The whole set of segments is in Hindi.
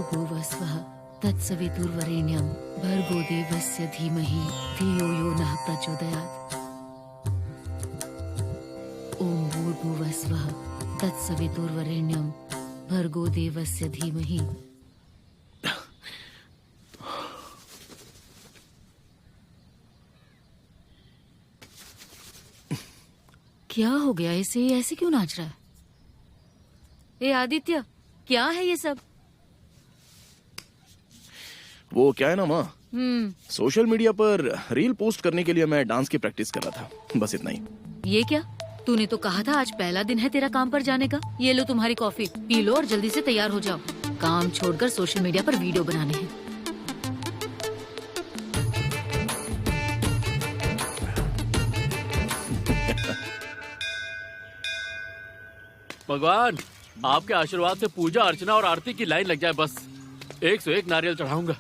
भूर्भुवस्वः तत्सवितुर्वरेण्यं भर्गो देवस्य धीमहि धियो यो नः प्रचोदयात्। ओम भूर्भुवस्वः तत्सवितुर्वरेण्यं भर्गो देवस्य धीमहि। क्या हो गया इसे, ऐसे क्यों नाच रहा है? ए आदित्य, क्या है ये सब? वो क्या है ना माँ, सोशल मीडिया पर रील पोस्ट करने के लिए मैं डांस की प्रैक्टिस कर रहा था, बस इतना ही। ये क्या? तूने तो कहा था आज पहला दिन है तेरा काम पर जाने का। ये लो तुम्हारी कॉफी, पी लो और जल्दी से तैयार हो जाओ। काम छोड़कर सोशल मीडिया पर वीडियो बनाने हैं। भगवान, आपके आशीर्वाद से पूजा अर्चना और आरती की लाइन लग जाए बस। 101 नारियल चढ़ाऊंगा।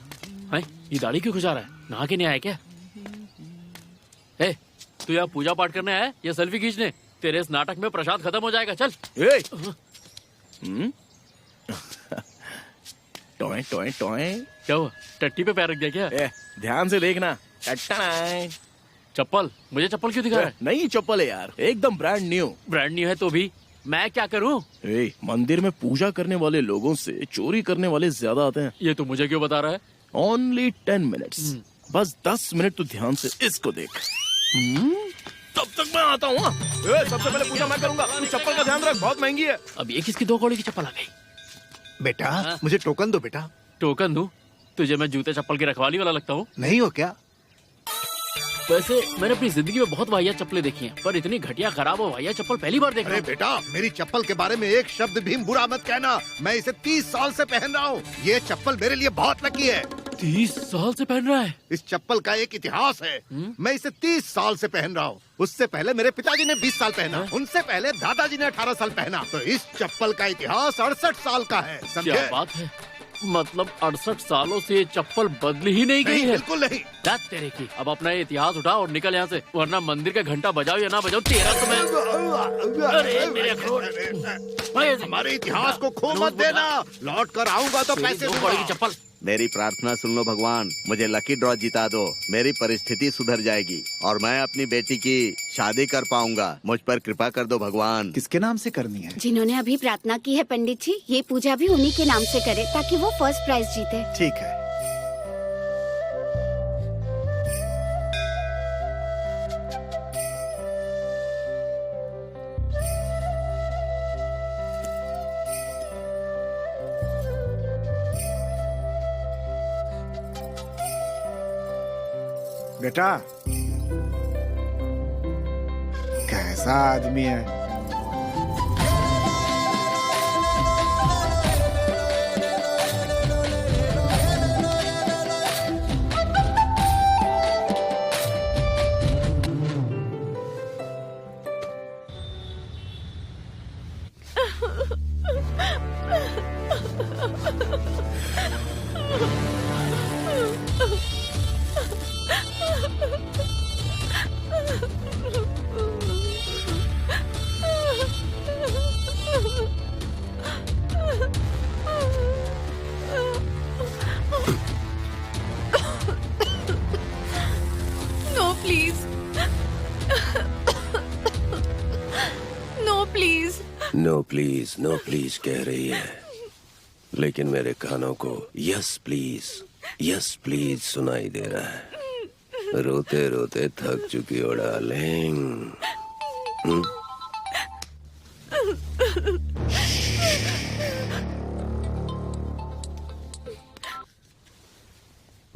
ये दाढ़ी क्यों खुजा रहा है? नहा के नहीं आया क्या? तू यहाँ पूजा पाठ करने आया या सेल्फी खींचने? तेरे इस नाटक में प्रसाद खत्म हो जाएगा। चल। Toy toy toy. क्या हुआ, टट्टी पे पैर रख दिया क्या? ध्यान से देखना। चप्पल? मुझे चप्पल क्यों दिखा रहा है? नई चप्पल है यार, एकदम ब्रांड न्यू। ब्रांड न्यू है तो भी मैं क्या करूं? मंदिर में पूजा करने वाले लोगों से चोरी करने वाले ज्यादा आते हैं। ये तो मुझे क्यों बता रहा है? ओनली 10 मिनट्स, बस 10 मिनट तो ध्यान से इसको देख। तब तक मैं आता हूँ। सबसे पहले पूजा मैं करूंगा, तू चप्पल का ध्यान रख, बहुत महंगी है। अब ये किसकी 2 कौड़ी की चप्पल आ गई? बेटा मुझे टोकन दो बेटा। टोकन दूं? तुझे मैं जूते चप्पल की रखवाली वाला लगता हूँ? नहीं हो क्या? वैसे मैंने अपनी जिंदगी में बहुत वाहियात चप्पलें देखी हैं, पर इतनी घटिया खराब और वाहियात चप्पल पहली बार देख रहा हूं। बेटा मेरी चप्पल के बारे में एक शब्द भी बुरा मत कहना। मैं इसे 30 साल से पहन रहा हूँ। ये चप्पल मेरे लिए बहुत लकी है। 30 साल से पहन रहा है? इस चप्पल का एक इतिहास है। मैं इसे 30 साल से पहन रहा हूँ। उससे पहले मेरे पिताजी ने 20 साल पहना, उनसे पहले दादाजी ने 18 साल पहना। तो इस चप्पल का इतिहास 68 साल का है। समझे? क्या बात है, मतलब 68 सालों से ये चप्पल बदली ही नहीं गई है? बिल्कुल नहीं। तेरे की, अब अपना ये इतिहास उठा और निकल यहाँ से, वरना मंदिर का घंटा बजाओ या ना बजाओ तेरा तो मैं। अरे मेरे अखरोट, हमारे इतिहास को खो मत देना। लौट कर आऊंगा तो पैसे दूंगा। चप्पल। मेरी प्रार्थना सुन लो भगवान, मुझे लकी ड्रॉ जिता दो। मेरी परिस्थिति सुधर जाएगी और मैं अपनी बेटी की शादी कर पाऊंगा। मुझ पर कृपा कर दो भगवान। किसके नाम से करनी है? जिन्होंने अभी प्रार्थना की है पंडित जी, ये पूजा भी उन्हीं के नाम से करे ताकि वो फर्स्ट प्राइज जीते। ठीक है। बेटा कैसा आदमी है? नो प्लीज कह रही है, लेकिन मेरे कानों को यस प्लीज सुनाई दे रहा है। रोते रोते थक चुकी हो डार्लिंग।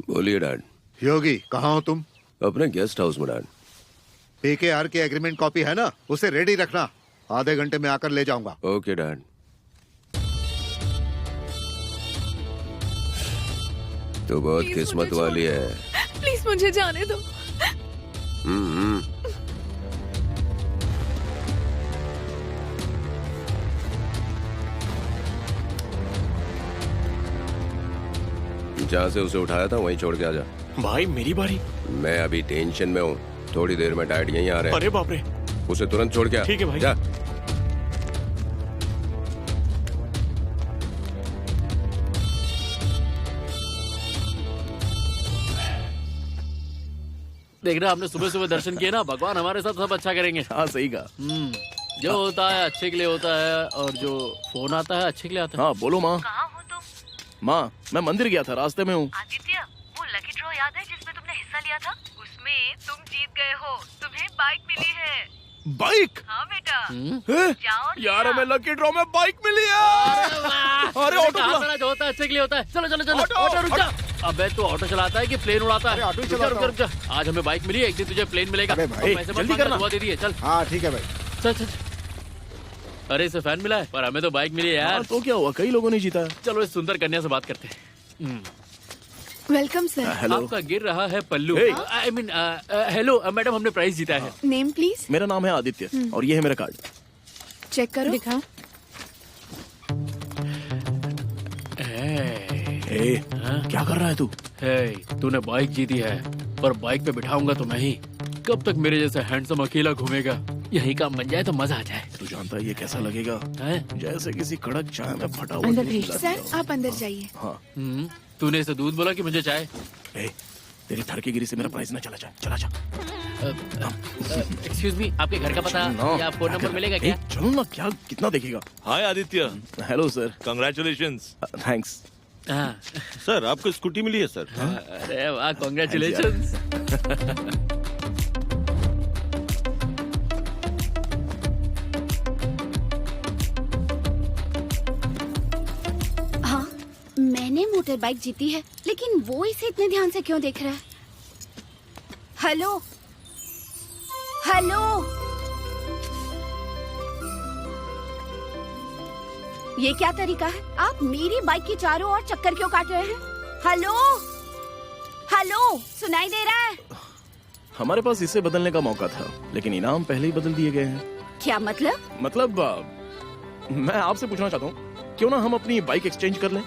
बोलिए डैड। योगी कहाँ हो तुम? अपने गेस्ट हाउस में डैड। PKR की एग्रीमेंट कॉपी है ना, उसे रेडी रखना। आधे घंटे में आकर ले जाऊंगा। Okay dad. तो बहुत किस्मत वाली है। प्लीज मुझे जाने दो। जहाँ से उसे उठाया था वहीं छोड़ के आ जा। भाई मेरी बारी। मैं अभी टेंशन में हूँ, थोड़ी देर में डैड यहीं आ रहे हैं। अरे बाप रे। उसे तुरंत छोड़ के आ। ठीक है भाई। जा। देखना हमने सुबह सुबह दर्शन किए ना, भगवान हमारे साथ सब अच्छा करेंगे। हाँ सही कहा। जो होता है अच्छे के लिए होता है, और जो फोन आता है अच्छे के लिए आता है। हाँ बोलो माँ। कहाँ हो तुम? माँ मैं मंदिर गया था, रास्ते में हूँ। आदित्य, वो लकी ड्रॉ याद है जिसमें तुमने हिस्सा लिया था? उसमें तुम जीत गए हो, तुम्हें बाइक मिली है। बाइक? हाँ बेटा, हैं? जाओ यार हमें लकी ड्रॉ में बाइक मिली है। अरे ऑटो कहाँ चला। बड़ा जो होता है अच्छे के लिए होता है। चलो चलो चलो, ऑटो, ऑटो रुक जा। अबे तू ऑटो चलाता है कि प्लेन उड़ाता है? ऑटो ही रुक जा, चलाता रुक जा, रुक जा। आज हमें बाइक मिली है, एक दिन तुझे प्लेन मिलेगा। अबे भाई, अब पैसे मत जल्दी मांगना, करना। दुआ दे दिए, चल हाँ ठीक है भाई। चल चल। अरे इसे फैन मिला है, पर हमें तो बाइक मिली है यार। हाँ, तो क्या हुआ, कई लोगों ने जीता है। चलो इस सुंदर कन्या से बात करते हैं। Welcome sir. हेलो, आपका गिर रहा है पल्लू। Hey. I mean hello madam, हमने प्राइज जीता है। Name please. मेरा नाम है आदित्य और ये है मेरा कार्ड। चेक करो। दिखाओ। ए, क्या कर रहा है तू? तूने बाइक जीती है, पर बाइक पे बिठाऊंगा तो मैं ही। कब तक मेरे जैसे हैंडसम अकेला घूमेगा? यही काम बन जाए तो मजा आ जाए। तू जानता है ये कैसा लगेगा? हैं? जैसे किसी कड़क चाय में फटा हुआ अंदर दूध भेज। मिला सर दिया आप अंदर जाइए। हो। हाँ। तूने इसे दूध बोला कि मुझे चाय? ए, तेरी थड़केगिरी से मेरा प्राइस ना चला जाए। चला जा। एक्सक्यूज मी, आपके घर का पता या फोन नंबर मिलेगा क्या? चलो ना, क्या कितना देखेगा? Hi Aditya, hello sir. Congratulations. Thanks. हाँ। सर आपको स्कूटी मिली है सर। अरे वाह, कॉन्ग्रेचुलेशंस। हाँ, मैंने मोटर बाइक जीती है, लेकिन वो इसे इतने ध्यान से क्यों देख रहा है? हेलो हेलो, ये क्या तरीका है? आप मेरी बाइक की चारों ओर चक्कर क्यों काट रहे हैं? हेलो हेलो, सुनाई दे रहा है? हमारे पास इसे बदलने का मौका था, लेकिन इनाम पहले ही बदल दिए गए हैं। क्या मतलब? मतलब मैं आपसे पूछना चाहता हूँ, क्यों ना हम अपनी बाइक एक्सचेंज कर लें?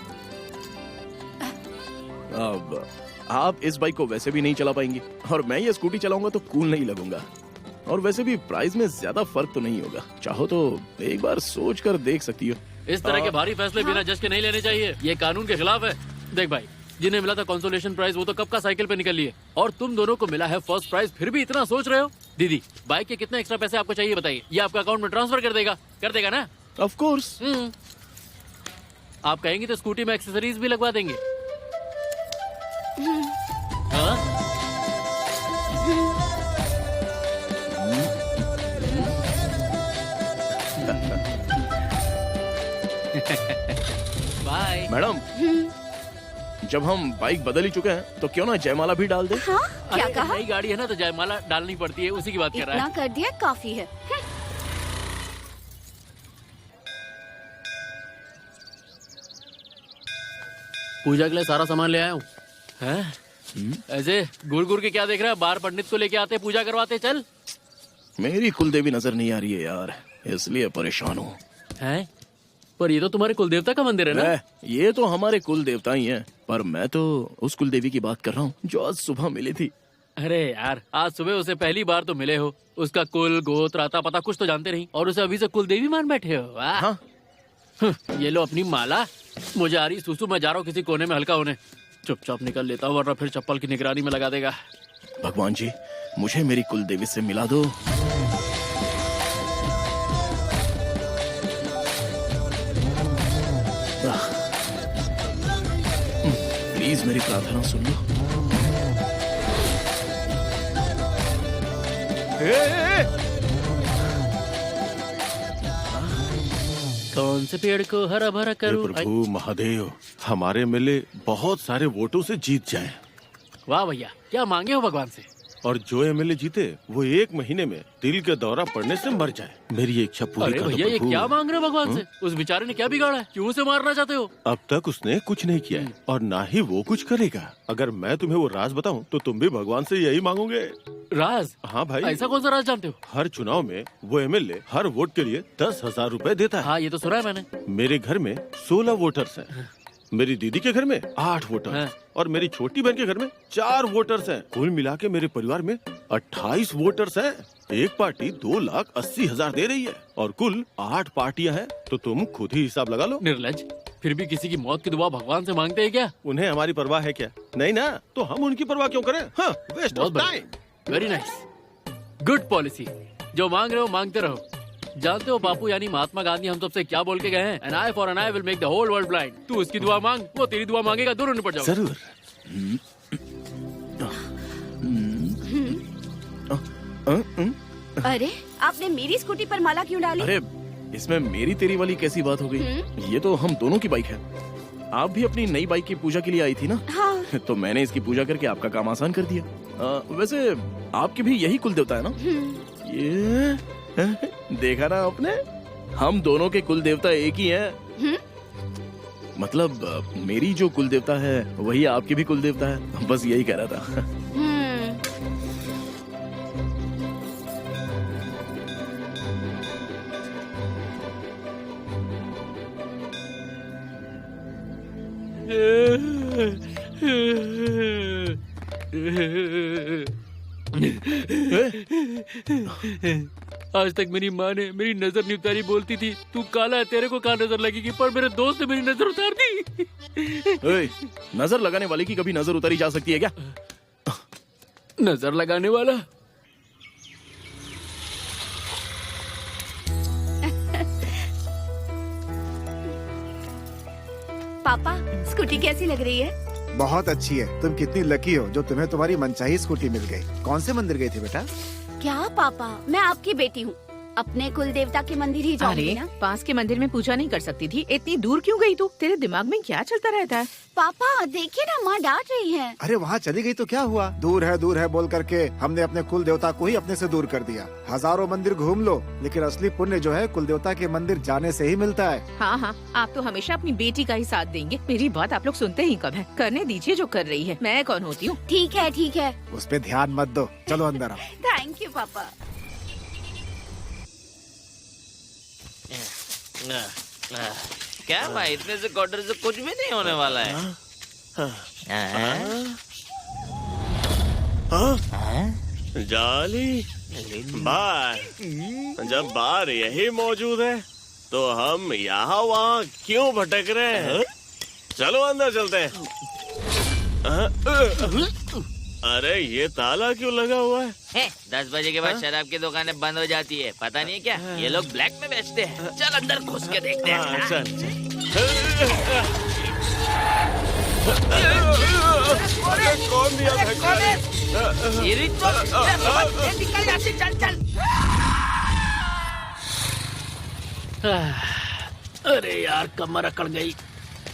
अब आप इस बाइक को वैसे भी नहीं चला पाएंगी और मैं ये स्कूटी चलाऊंगा तो कूल नहीं लगूंगा, और वैसे भी प्राइस में ज्यादा फर्क तो नहीं होगा। चाहो तो एक बार सोच कर देख सकती हो। इस तरह के भारी फैसले बिना जज के नहीं लेने चाहिए, ये कानून के खिलाफ है। देख भाई, जिन्हें मिला था कंसोलेशन प्राइज वो तो कब का साइकिल पे निकल लिए, और तुम दोनों को मिला है फर्स्ट प्राइज, फिर भी इतना सोच रहे हो? दीदी, बाइक के कितने एक्स्ट्रा पैसे आपको चाहिए बताइए, ये आपका अकाउंट में ट्रांसफर कर देगा ना? Of course. आप कहेंगे तो स्कूटी में एक्सेसरीज भी लगवा देंगे। हाँ? बाय मैडम, जब हम बाइक बदल ही चुके हैं तो क्यों ना जयमाला भी डाल दे? हाँ, क्या कहा? नई गाड़ी है ना तो जयमाला डालनी पड़ती है, उसी की बात कर रहा इतना है। कर दिया काफी है। पूजा के लिए सारा सामान ले आया हूँ। हैं? ऐसे गुड़ गुड़ के क्या देख रहा है? बाहर पंडित को लेके आते, पूजा करवाते। चल। मेरी कुलदेवी नजर नहीं आ रही है यार, इसलिए परेशान हूँ। हैं? पर ये तो तुम्हारे कुलदेवता का मंदिर है ना? ये तो हमारे कुल देवता ही हैं, पर मैं तो उस कुल देवी की बात कर रहा हूँ जो आज सुबह मिली थी। अरे यार, आज सुबह उसे पहली बार तो मिले हो, उसका कुल गोत्र आता पता कुछ तो जानते नहीं, और उसे अभी से कुलदेवी मान बैठे हो। वाह। हाँ। ये लो अपनी माला। मुझे आ रही सुसु, मैं जा रहा हूँ किसी कोने में हल्का होने। चुपचाप निकल लेता हूँ, वरना फिर चप्पल की निगरानी में लगा देगा। भगवान जी, मुझे मेरी कुल देवी से मिला दो। प्लीज मेरी प्रार्थना सुन लो। कौन से पेड़ को हरा भरा करूं? प्रभु महादेव, हमारे एमएलए बहुत सारे वोटों से जीत जाएं, वाह भैया, क्या मांगे हो भगवान से? और जो एमएलए जीते वो 1 महीने में दिल का दौरा पड़ने से मर जाए। मेरी ये इच्छा पूरी अरे कर दो भैया, ये प्रभु। क्या मांग रहे हो भगवान से? उस बेचारे ने क्या बिगाड़ा है? क्यों उसे मारना चाहते हो? अब तक उसने कुछ नहीं किया है और ना ही वो कुछ करेगा। अगर मैं तुम्हें वो राज बताऊं तो तुम भी भगवान से यही मांगोगे। राज? हाँ भाई, ऐसा कौन सा राज जानते हो? हर चुनाव में वो एमएलए हर वोट के लिए 10,000 रुपए देता है। हाँ, ये तो सुना है मैंने। मेरे घर में 16 वोटर्स हैं, मेरी दीदी के घर में 8 वोटर हाँ। और मेरी छोटी बहन के घर में 4 वोटर्स हैं। कुल मिला के मेरे परिवार में 28 वोटर्स हैं। एक पार्टी 2,80,000 दे रही है और कुल 8 पार्टियां हैं, तो तुम खुद ही हिसाब लगा लो। निर्लज, फिर भी किसी की मौत की दुआ भगवान से मांगते हैं क्या? उन्हें हमारी परवाह है क्या? नहीं ना, तो हम उनकी परवाह क्यों करें? हाँ, वेस्ट बहुत ऑफ बढ़िया। Time. Very nice, good policy. जो मांग रहे हो मांगते रहो। जानते हो बापू यानी महात्मा गांधी हम सबसे क्या बोल के गए हैं? An eye for an eye will make the whole world blind. तू उसकी दुआ मांग, वो तेरी दुआ मांगेगा, दोनों निपट जाओ। जरूर। अरे आपने मेरी स्कूटी पर माला क्यों डाली? अरे इसमें मेरी तेरी वाली कैसी बात हो गई? ये तो हम दोनों की बाइक है। आप भी अपनी नई बाइक की पूजा के लिए आई थी ना? हाँ। तो मैंने इसकी पूजा करके आपका काम आसान कर दिया। वैसे आपके भी यही कुल देवता है ना? ये देखा ना आपने, हम दोनों के कुल देवता एक ही हैं। मतलब मेरी जो कुल देवता है वही आपकी भी कुल देवता है। बस यही कह रहा था। आज तक मेरी माँ ने मेरी नजर नहीं उतारी, बोलती थी तू काला है तेरे को कहाँ नजर लगेगी, पर मेरे दोस्त ने मेरी नजर उतार दी। नजर लगाने वाले की कभी नजर उतारी जा सकती है क्या? नजर लगाने वाला? पापा स्कूटी कैसी लग रही है? बहुत अच्छी है। तुम कितनी लकी हो जो तुम्हें तुम्हारी मनचाही स्कूटी मिल गई। कौन से मंदिर गई थी बेटा? क्या पापा, मैं आपकी बेटी हूँ, अपने कुल देवता के मंदिर ही जाऊंगी ना। पास के मंदिर में पूजा नहीं कर सकती थी? इतनी दूर क्यों गई तू? तेरे दिमाग में क्या चलता रहता है? पापा देखिए ना, माँ डांट रही है। अरे वहाँ चली गई तो क्या हुआ? दूर है बोल करके हमने अपने कुल देवता को ही अपने से दूर कर दिया। हजारों मंदिर घूम लो, लेकिन असली पुण्य जो है कुल देवता के मंदिर जाने से ही मिलता है। हाँ हाँ, आप तो हमेशा अपनी बेटी का ही साथ देंगे। मेरी बात आप लोग सुनते ही कब है? करने दीजिए जो कर रही है, मैं कौन होती हूँ? ठीक है। उस पे ध्यान मत दो, चलो अंदर आओ। थैंक यू पापा। क्या भाई, इतने से क्वार्टर से कुछ भी नहीं होने वाला है। जाली बार, जब बार यही मौजूद है तो हम यहाँ वहाँ क्यों भटक रहे हैं? चलो अंदर चलते हैं। अरे ये ताला क्यों लगा हुआ है? 10 बजे के बाद शराब की दुकानें बंद हो जाती है, पता नहीं क्या ये लोग ब्लैक में बेचते हैं। चल अंदर घुस के देखते हैं। चल। कौन दिया धक्का? ये रिचुअल, निकल यहाँ से, चल। अरे यार कमर अकड़ गई।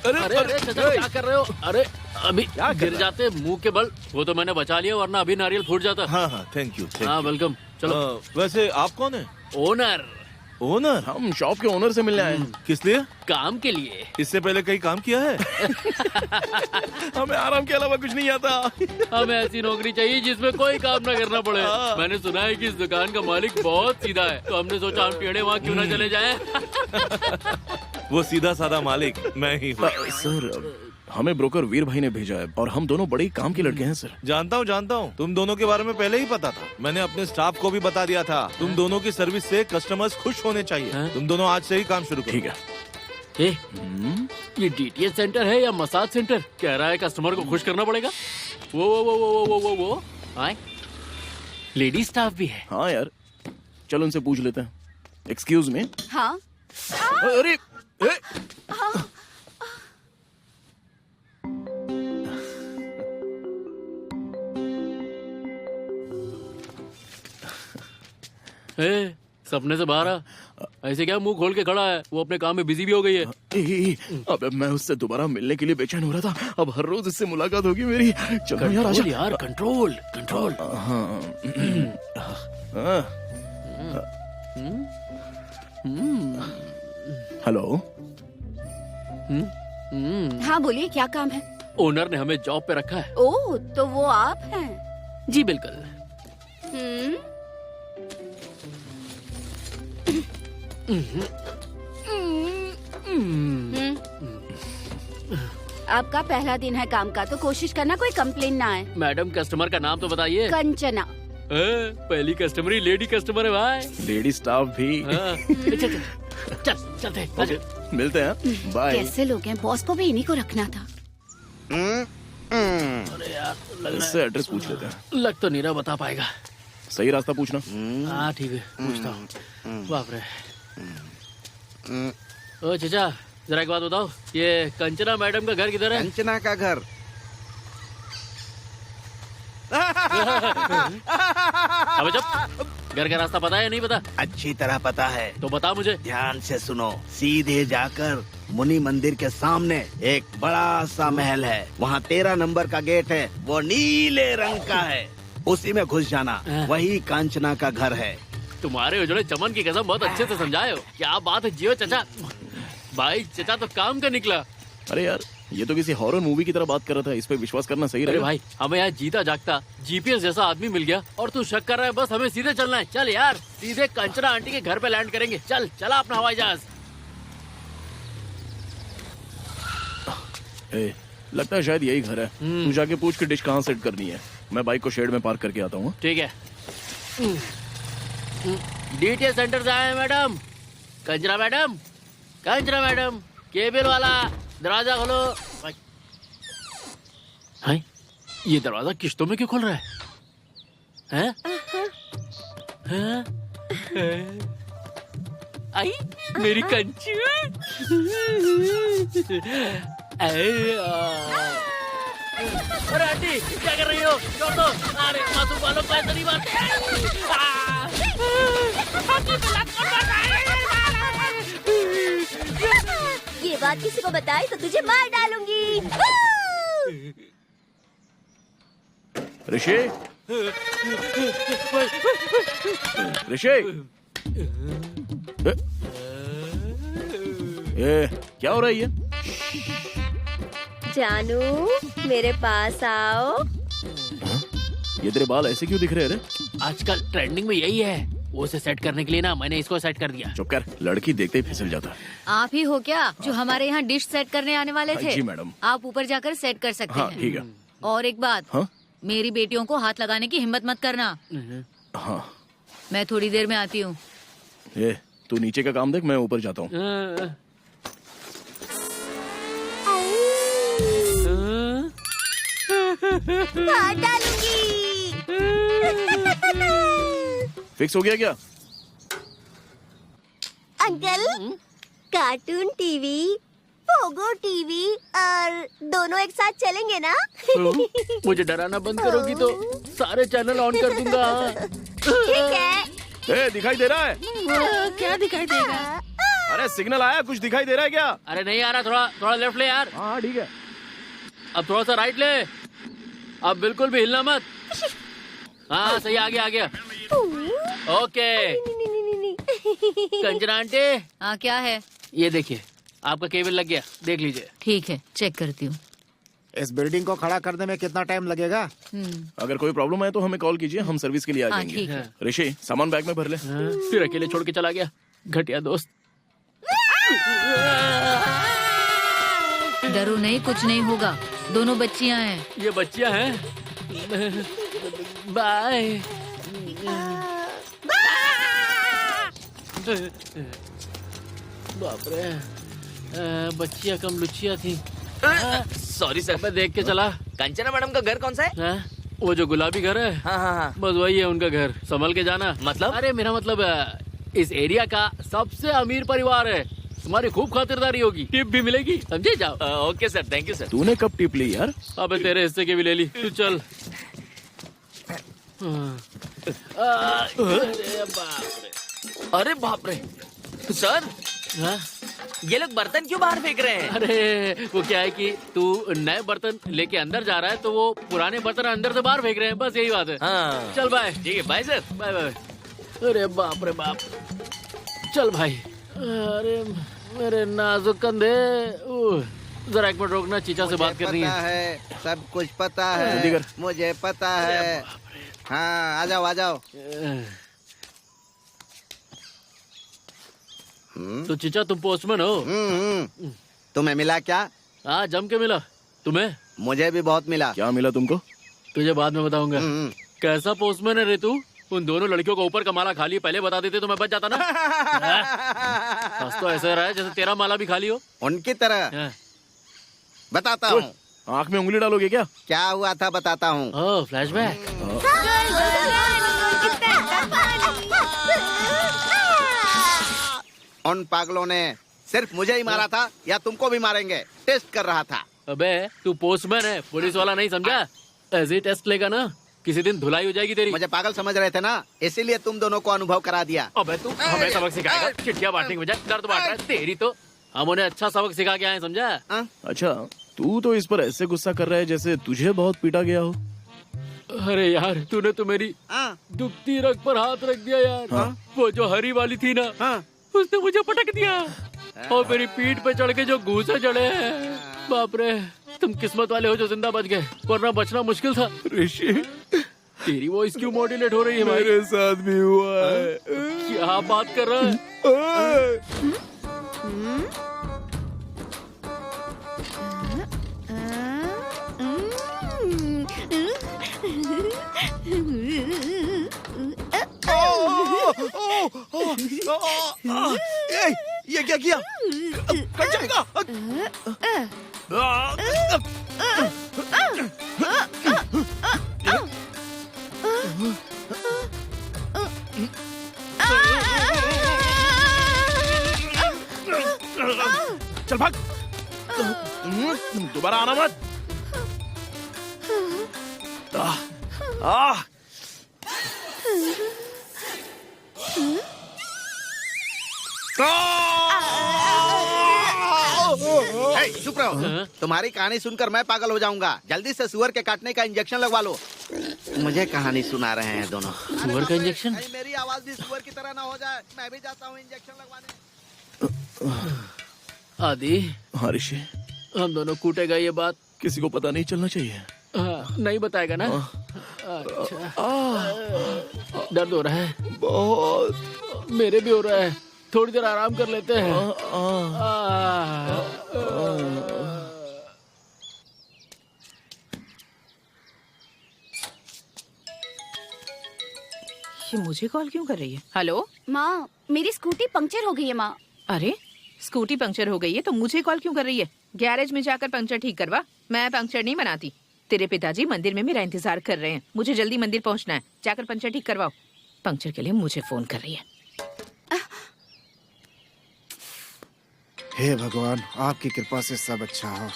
अरे चाचा क्या कर रहे हो? अरे अभी गिर जाते मुंह के बल। वो तो मैंने बचा लिया, वरना अभी नारियल फूट जाता। हाँ थैंक यू। हाँ वेलकम। चलो। वैसे आप कौन है? ओनर। ओनर? हम शॉप के ओनर से मिलने आए हैं। किस लिए? काम के लिए। इससे पहले कहीं काम किया है? हमें आराम के अलावा कुछ नहीं आता। हमें ऐसी नौकरी चाहिए जिसमें कोई काम ना करना पड़े। मैंने सुना है कि इस दुकान का मालिक बहुत सीधा है, तो हमने सोचा हम टेढ़े वहाँ क्यों ना चले जाएं। वो सीधा साधा मालिक मैं ही हूँ। सर हमें ब्रोकर वीर भाई ने भेजा है और हम दोनों बड़े ही काम के लड़के हैं सर। जानता हूँ। तुम दोनों के बारे में पहले ही पता था। मैंने अपने स्टाफ को भी बता दिया था। तुम दोनों की सर्विस से कस्टमर्स खुश होने चाहिए। तुम दोनों आज से ही काम शुरू करो। ठीक है। ये डीटीएच सेंटर है या मसाज सेंटर? कह रहा है कस्टमर को खुश करना पड़ेगा। वो लेडी स्टाफ भी है। हाँ यार, चलो उनसे पूछ लेते हैं। Excuse me. हाँ। अरे सपने से बाहर आ। ऐसे क्या मुंह खोल के खड़ा है? वो अपने काम में बिजी भी हो गई है। अब मैं उससे दोबारा मिलने के लिए बेचैन हो रहा था। अब हर रोज इससे मुलाकात होगी मेरी। चलो यार आजा। यार कंट्रोल। हेलो। हाँ बोलिए, क्या काम है? ओनर ने हमें जॉब पे रखा है। ओह, तो वो आप हैं? जी बिल्कुल। आपका पहला दिन है काम का, तो कोशिश करना कोई कंप्लेन ना आए। मैडम कस्टमर का नाम तो बताइए। कंचना। पहली कस्टमर ही लेडी कस्टमर है भाई। लेडी स्टाफ भी। चलते मिलते हैं। बाय। कैसे लोग हैं, बॉस को भी इन्हीं को रखना था। अरे यार लग रहा इससे एड्रेस पूछ लेते हैं। है लग तो नहीं रहा बता पाएगा। सही रास्ता पूछना। हाँ ठीक है पूछता हूँ। बाप रे। ओ चचा जरा एक बात बताओ, ये कंचना मैडम का घर किधर है? कंचना का घर अबे चुप, घर का रास्ता पता है या नहीं पता? अच्छी तरह पता है। तो बता मुझे। ध्यान से सुनो, सीधे जाकर मुनि मंदिर के सामने एक बड़ा सा महल है, वहाँ 13 नंबर का गेट है, वो नीले रंग का है, उसी में घुस जाना, वही कांचना का घर है। तुम्हारे उजड़े चमन की कसम बहुत अच्छे से समझाए हो। क्या बात है जियो चचा। भाई चचा तो काम का निकला। अरे यार ये तो किसी हॉरर मूवी की तरह बात कर रहा था, इस पे विश्वास करना सही अरे रहेगा। भाई हमें यहाँ जीता जागता जीपीएस जैसा आदमी मिल गया और तू शक कर रहा है। बस हमें सीधे चलना है। चल यार सीधे कंचना आंटी के घर पे लैंड करेंगे। चल चला अपना हवाई जहाज। लगता है शायद यही घर है। तू जाके पूछ के डिश कहाँ सेट करनी है। मैं बाइक को शेड में पार्क करके आता हूँ। ठीक है। डीटीएच सेंटर से आए हैं madam. Kanchana madam, Kanchana madam, cable वाला दरवाजा खोलो। हाय, ये दरवाजा किश्तों में क्यों खोल रहा है? हैं? हैं? आई मेरी कंची। अरे आंटी क्या कर रही हो? छोड़ दो। अरे मासूम वालों को ऐसा नहीं मारते। ये बात किसी को बताई तो तुझे मार डालूंगी। ऋषि, ऋषि, ये क्या हो रहा है ये? जानू मेरे पास आओ। ये तेरे बाल ऐसे क्यों दिख रहे हैं रे? आजकल ट्रेंडिंग में यही है। उसे सेट करने के लिए ना मैंने इसको सेट कर दिया। चुप कर, लड़की देखते ही फिसल जाता है। आप ही हो क्या जो हमारे यहाँ डिश सेट करने आने वाले थे? जी मैडम। आप ऊपर जाकर सेट कर सकते हाँ हैं। ठीक है। और एक बात, हाँ? मेरी बेटियों को हाथ लगाने की हिम्मत मत करना। हाँ मैं थोड़ी देर में आती हूँ। ये तू नीचे का काम देख, मैं ऊपर जाता हूँ। मार डालूंगी। फिक्स हो गया क्या? Uncle, cartoon TV, Pogo TV और दोनों एक साथ चलेंगे ना? मुझे डराना बंद करोगी तो सारे चैनल ऑन कर दूंगा। ठीक है। दिखाई दे रहा है? क्या दिखाई देगा? अरे सिग्नल आया, कुछ दिखाई दे रहा है क्या? अरे नहीं आ रहा, थोड़ा थोड़ा लेफ्ट ले यार। हाँ ठीक है। अब थोड़ा सा राइट ले। अब बिल्कुल भी हिलना मत। हाँ सही, आ गया। Okay Kanchana aunty. हाँ क्या है? ये देखिए आपका केबल लग गया, देख लीजिए। ठीक है, चेक करती हूँ। इस बिल्डिंग को खड़ा करने में कितना टाइम लगेगा? अगर कोई प्रॉब्लम है तो हमें कॉल कीजिए, हम सर्विस के लिए आ हाँ, जाएंगे। ठीक है। ऋषि सामान बैग में भर ले। फिर अकेले छोड़ के चला गया, घटिया दोस्त। डरो नहीं, कुछ नहीं होगा। दोनों बच्चियां हैं। ये बच्चियां हैं। बाय। बाप रे, बच्चियां कम लुच्चियां थी। Sorry sir. मैं देख के चला। कंचना मैडम का घर कौन सा है? वो जो गुलाबी घर है, हाँ। बस वही है उनका घर। संभल के जाना। मतलब? अरे मेरा मतलब इस एरिया का सबसे अमीर परिवार है। तुम्हारी खूब खातिरदारी होगी, टिप भी मिलेगी, समझे? जाओ। Okay sir, thank you sir. तूने कब टिप ली यार? अबे तेरे हिस्से की भी ले ली, तू चल। अरे बाप रे सर, ये लोग बर्तन क्यों बाहर फेंक रहे हैं? अरे वो क्या है कि तू नए बर्तन लेके अंदर जा रहा है तो वो पुराने बर्तन अंदर से बाहर फेंक रहे हैं, बस यही बात है। हाँ। चल बाय। ठीक है, बाय सर। Bye bye. अरे बाप रे बाप, चल भाई। अरे मेरे नाजुक कंधे। जरा एक मिनट रोकना, चीचा से बात करनी है। सब कुछ पता जल्दी है, कर। मुझे पता है। हाँ आ जाओ। तो चीचा तुम पोस्टमैन हो? तुम्हें मिला क्या? हाँ जम के मिला। तुम्हें? मुझे भी बहुत मिला। क्या मिला तुमको? तुझे बाद में बताऊंगा। कैसा पोस्टमैन है रे तू? उन दोनों लड़कियों को ऊपर का माला खाली पहले बता देते तो मैं बच जाता ना। बस तो ऐसा रहा है जैसे तेरा माला भी खाली हो। उनकी तरह बताता हूँ। आंख में उंगली डालोगे क्या? क्या हुआ था बताता हूँ। ओह, फ्लैशबैक। उन पागलों ने सिर्फ मुझे ही मारा था या तुमको भी मारेंगे, टेस्ट कर रहा था। अबे तू पोस्टमैन है, पुलिस वाला नहीं समझा? ऐसे टेस्ट लेगा ना, किसी दिन धुलाई हो जाएगी तेरी। मुझे पागल समझ रहे थे ना, इसीलिए तुम दोनों को अनुभव करा दिया। अबे तू हमें सबक सिखाएगा? चिट्ठियां बांटने के बजाय दर्द बांट रहा है तेरी तो। हम उन्हें अच्छा सबक सिखा के आए, समझा? अच्छा, तू तो इस पर ऐसे गुस्सा कर रहा है जैसे तुझे बहुत पीटा गया हो। अरे यार, तूने तो मेरी दुखती रग पर हाथ रख दिया यार। वो जो हरी वाली थी ना, उसने मुझे पटक दिया और मेरी पीठ पे चढ़ के जो घूसे चढ़े हैं, बाप रे। तुम किस्मत वाले हो जो जिंदा बच गए, वरना बचना मुश्किल था। ऋषि, तेरी वॉइस क्यों मॉड्यूलेट हो रही है भाई? मेरे साथ भी हुआ है। क्या बात कर रहा है? ये क्या किया? कट जाएगा। चल भाग, दोबारा आना मत। चुप रहो। तुम्हारी कहानी सुनकर मैं पागल हो जाऊंगा। जल्दी से सुअर के काटने का इंजेक्शन लगवा लो। मुझे कहानी सुना रहे हैं दोनों। सुअर का इंजेक्शन? मेरी आवाज भी सुअर की तरह ना हो जाए। मैं भी जाता हूँ इंजेक्शन लगवाने। आदि। हाँ ऋषि, हम दोनों कूटेगा ये बात किसी को पता नहीं चलना चाहिए। नहीं बताएगा ना? अच्छा। दर्द हो रहा है बहुत। मेरे भी हो रहा है, थोड़ी देर आराम कर लेते हैं। ये मुझे कॉल क्यों कर रही है? हेलो माँ, मेरी स्कूटी पंक्चर हो गई है माँ। अरे स्कूटी पंक्चर हो गई है तो मुझे कॉल क्यों कर रही है? गैरेज में जाकर पंक्चर ठीक करवा। मैं पंक्चर नहीं बनाती। तेरे पिताजी मंदिर में मेरा इंतजार कर रहे हैं। मुझे जल्दी मंदिर पहुंचना है। जाकर पंक्चर ठीक करवाओ। पंक्चर के लिए मुझे फोन कर रही है। हे भगवान, आपकी कृपा से सब अच्छा हो।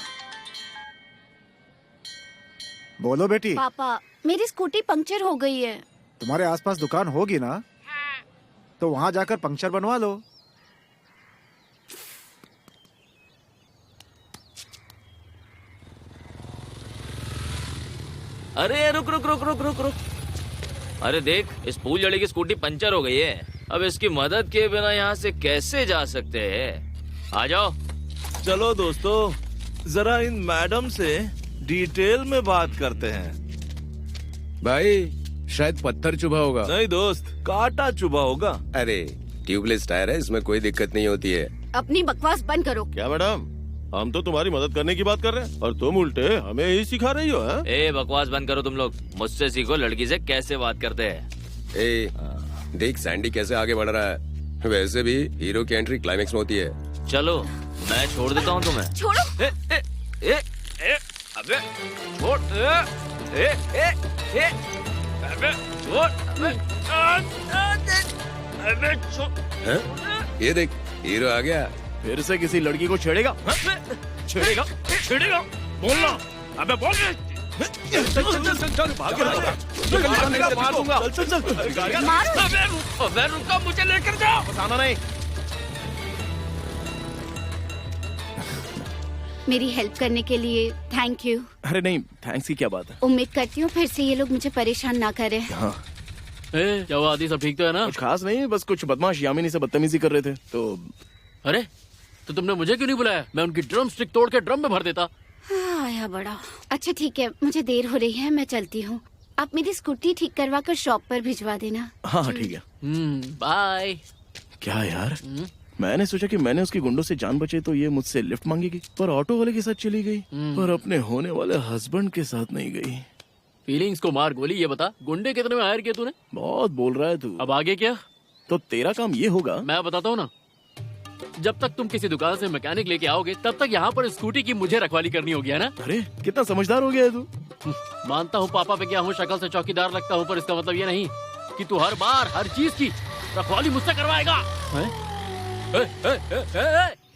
बोलो बेटी। पापा, मेरी स्कूटी पंक्चर हो गई है। तुम्हारे आसपास दुकान होगी ना, तो वहाँ जाकर पंक्चर बनवा लो। अरे रुक रुक रुक रुक रुक रुक। अरे देख, इस फूल जड़ी की स्कूटी पंचर हो गई है। अब इसकी मदद के बिना यहाँ से कैसे जा सकते हैं? आ जाओ। चलो दोस्तों, जरा इन मैडम से डिटेल में बात करते हैं। भाई शायद पत्थर चुभा होगा। नहीं दोस्त, कांटा चुभा होगा। अरे ट्यूबलेस टायर है, इसमें कोई दिक्कत नहीं होती है। अपनी बकवास बंद करो। क्या मैडम, हम तो तुम्हारी मदद करने की बात कर रहे हैं और तुम उल्टे हमें ही सिखा रही हो। है? ए बकवास बंद करो तुम लोग। मुझसे सीखो लड़की से कैसे बात करते हैं। ए देख सैंडी कैसे आगे बढ़ रहा है। वैसे भी हीरो की एंट्री क्लाइमेक्स में होती है। चलो मैं छोड़ देता हूँ तुम्हें। छोड़ो। अबे छोड़। अबे छोड़। ये देख, हीरो आ गया। फिर से किसी लड़की को छेड़ेगा? छेड़ेगा? छेड़ेगा? बोलना। अबे बोल। चल चल चल चल चल भाग मार दूंगा। चल चल चल। अबे रुको, मुझे लेकर जाओ। बताना नहीं। मेरी हेल्प करने के लिए थैंक यू। अरे नहीं, थैंक्स की क्या बात है। उम्मीद करती हूँ फिर से ये लोग मुझे परेशान ना करें। हाँ। क्या हुआ आदि, सब ठीक तो है ना? कुछ खास नहीं, बस कुछ बदमाश यामिनी से बदतमीजी कर रहे थे तो। अरे तो तुमने मुझे क्यों नहीं बुलाया? मैं उनकी ड्रम स्टिक तोड़ के ड्रम में भर देता। आया बड़ा। अच्छा ठीक है, मुझे देर हो रही है, मैं चलती हूँ। आप मेरी स्कूटी ठीक करवा कर शॉप पर भिजवा देना। हाँ ठीक है। बाय। क्या यार, मैंने सोचा कि मैंने उसकी गुंडों से जान बचे तो ये मुझसे लिफ्ट मांगेगी, पर ऑटो वाले के साथ चली गई, पर अपने होने वाले हस्बैंड के साथ नहीं गई। फीलिंग्स को मार गोली। ये बता, गुंडे कितने में हायर किया तूने? बहुत बोल रहा है तू। अब आगे क्या? तो तेरा काम ये होगा। मैं बताता हूँ ना। जब तक तुम किसी दुकान से मैकेनिक लेके आओगे तब तक यहाँ पर स्कूटी की मुझे रखवाली करनी होगी, है ना? अरे कितना समझदार हो गया है तू। मानता हूँ पापा पे क्या हूँ, शक्ल से चौकीदार लगता हूँ, पर इसका मतलब ये नहीं कि तू हर बार हर चीज की रखवाली मुझसे करवाएगा।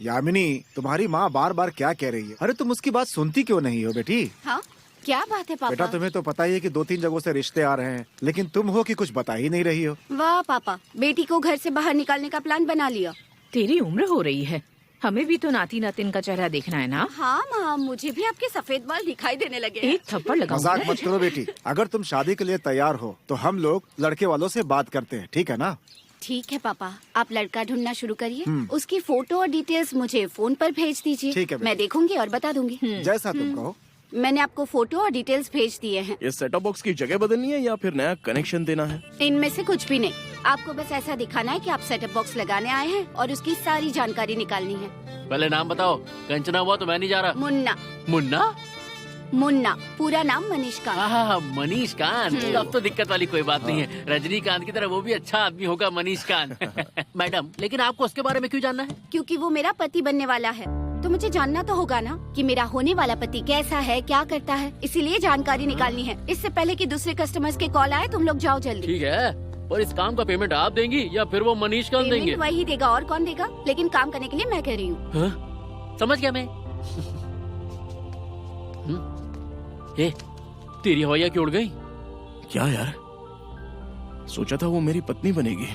यामिनी, तुम्हारी माँ बार बार क्या कह रही है? अरे तुम उसकी बात सुनती क्यों नहीं हो बेटी? हाँ, क्या बात है पापा? बेटा तुम्हें तो पता ही है कि 2-3 जगहों से रिश्ते आ रहे हैं, लेकिन तुम हो कि कुछ बता ही नहीं रही हो। वाह पापा, बेटी को घर से बाहर निकालने का प्लान बना लिया। तेरी उम्र हो रही है, हमें भी तो नाती नातिन का चेहरा देखना है ना। हाँ माँ, मुझे भी आपके सफेद बाल दिखाई देने लगे हैं। एक थप्पड़ लगाऊं। मजाक मत करो बेटी। अगर तुम शादी के लिए तैयार हो तो हम लोग लड़के वालों से बात करते हैं, ठीक है ना? ठीक है पापा, आप लड़का ढूंढना शुरू करिए। उसकी फोटो और डिटेल्स मुझे फोन पर भेज दीजिए। ठीक है बेटा। मैं देखूंगी और बता दूंगी। जैसा तुम कहो। मैंने आपको फोटो और डिटेल्स भेज दिए हैं। ये सेटअप बॉक्स की जगह बदलनी है या फिर नया कनेक्शन देना है? इनमें से कुछ भी नहीं, आपको बस ऐसा दिखाना है कि आप सेटअप बॉक्स लगाने आए हैं और उसकी सारी जानकारी निकालनी है। पहले नाम बताओ। कंचना हुआ तो मैं नहीं जा रहा। मुन्ना। मुन्ना? मुन्ना, पूरा नाम मनीष कांत। हाँ, मनीष कांत। अब तो दिक्कत वाली कोई बात नहीं है। रजनीकांत की तरह वो भी अच्छा आदमी होगा, मनीष कांत। मैडम, लेकिन आपको उसके बारे में क्यों जानना है? क्योंकि वो मेरा पति बनने वाला है, तो मुझे जानना तो होगा ना कि मेरा होने वाला पति कैसा है, क्या करता है। इसीलिए जानकारी निकालनी है। इससे पहले कि दूसरे कस्टमर्स के कॉल आए, तुम लोग जाओ जल्दी। ठीक है, पर इस काम का पेमेंट आप देंगी या फिर वो मनीष कांत देंगे? पेमेंट वही देगा, और कौन देगा? लेकिन काम करने के लिए मैं कह रही हूँ। समझ गया मैं। ए, तेरी हवाइयाँ क्यों उड़ गई? क्या यार, सोचा था वो मेरी पत्नी बनेगी,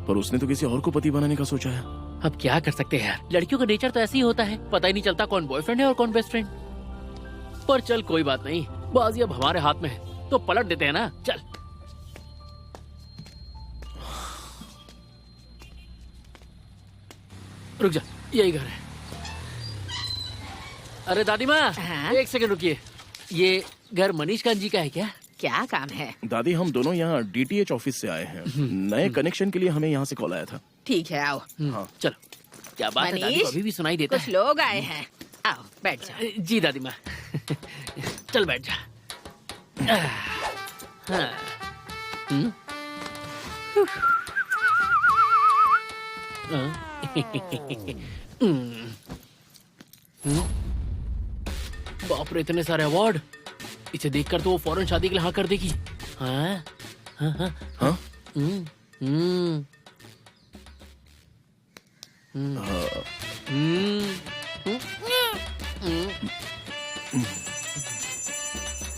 पर उसने तो किसी और को पति बनाने का सोचा है। अब क्या कर सकते हैं यार, लड़कियों का नेचर तो ऐसे ही होता है, पता ही नहीं चलता कौन बॉयफ्रेंड है और कौन बेस्ट फ्रेंड। पर चल कोई बात नहीं, बाजी अब हमारे हाथ में है, तो पलट देते हैं ना। चल रुक जा, यही घर है। अरे दादी माँ, हाँ? एक सेकंड रुकिए। ये घर मनीष कांत जी का है क्या? क्या काम है? दादी, हम दोनों यहाँ DTH ऑफिस से आए हैं। नए कनेक्शन के लिए हमें यहाँ से कॉल आया था। ठीक है, आओ। हाँ चलो। क्या बात है, दादी मनीष, को अभी भी सुनाई देता कुछ लोग आए हैं, आओ बैठ जाओ। है। जी दादी माँ। चल बैठ जा। हाँ। बाप रे, इतने सारे अवार्ड। इसे देखकर तो वो फौरन शादी के लिए हाँ कर देगी। हाँ हाँ हाँ हाँ?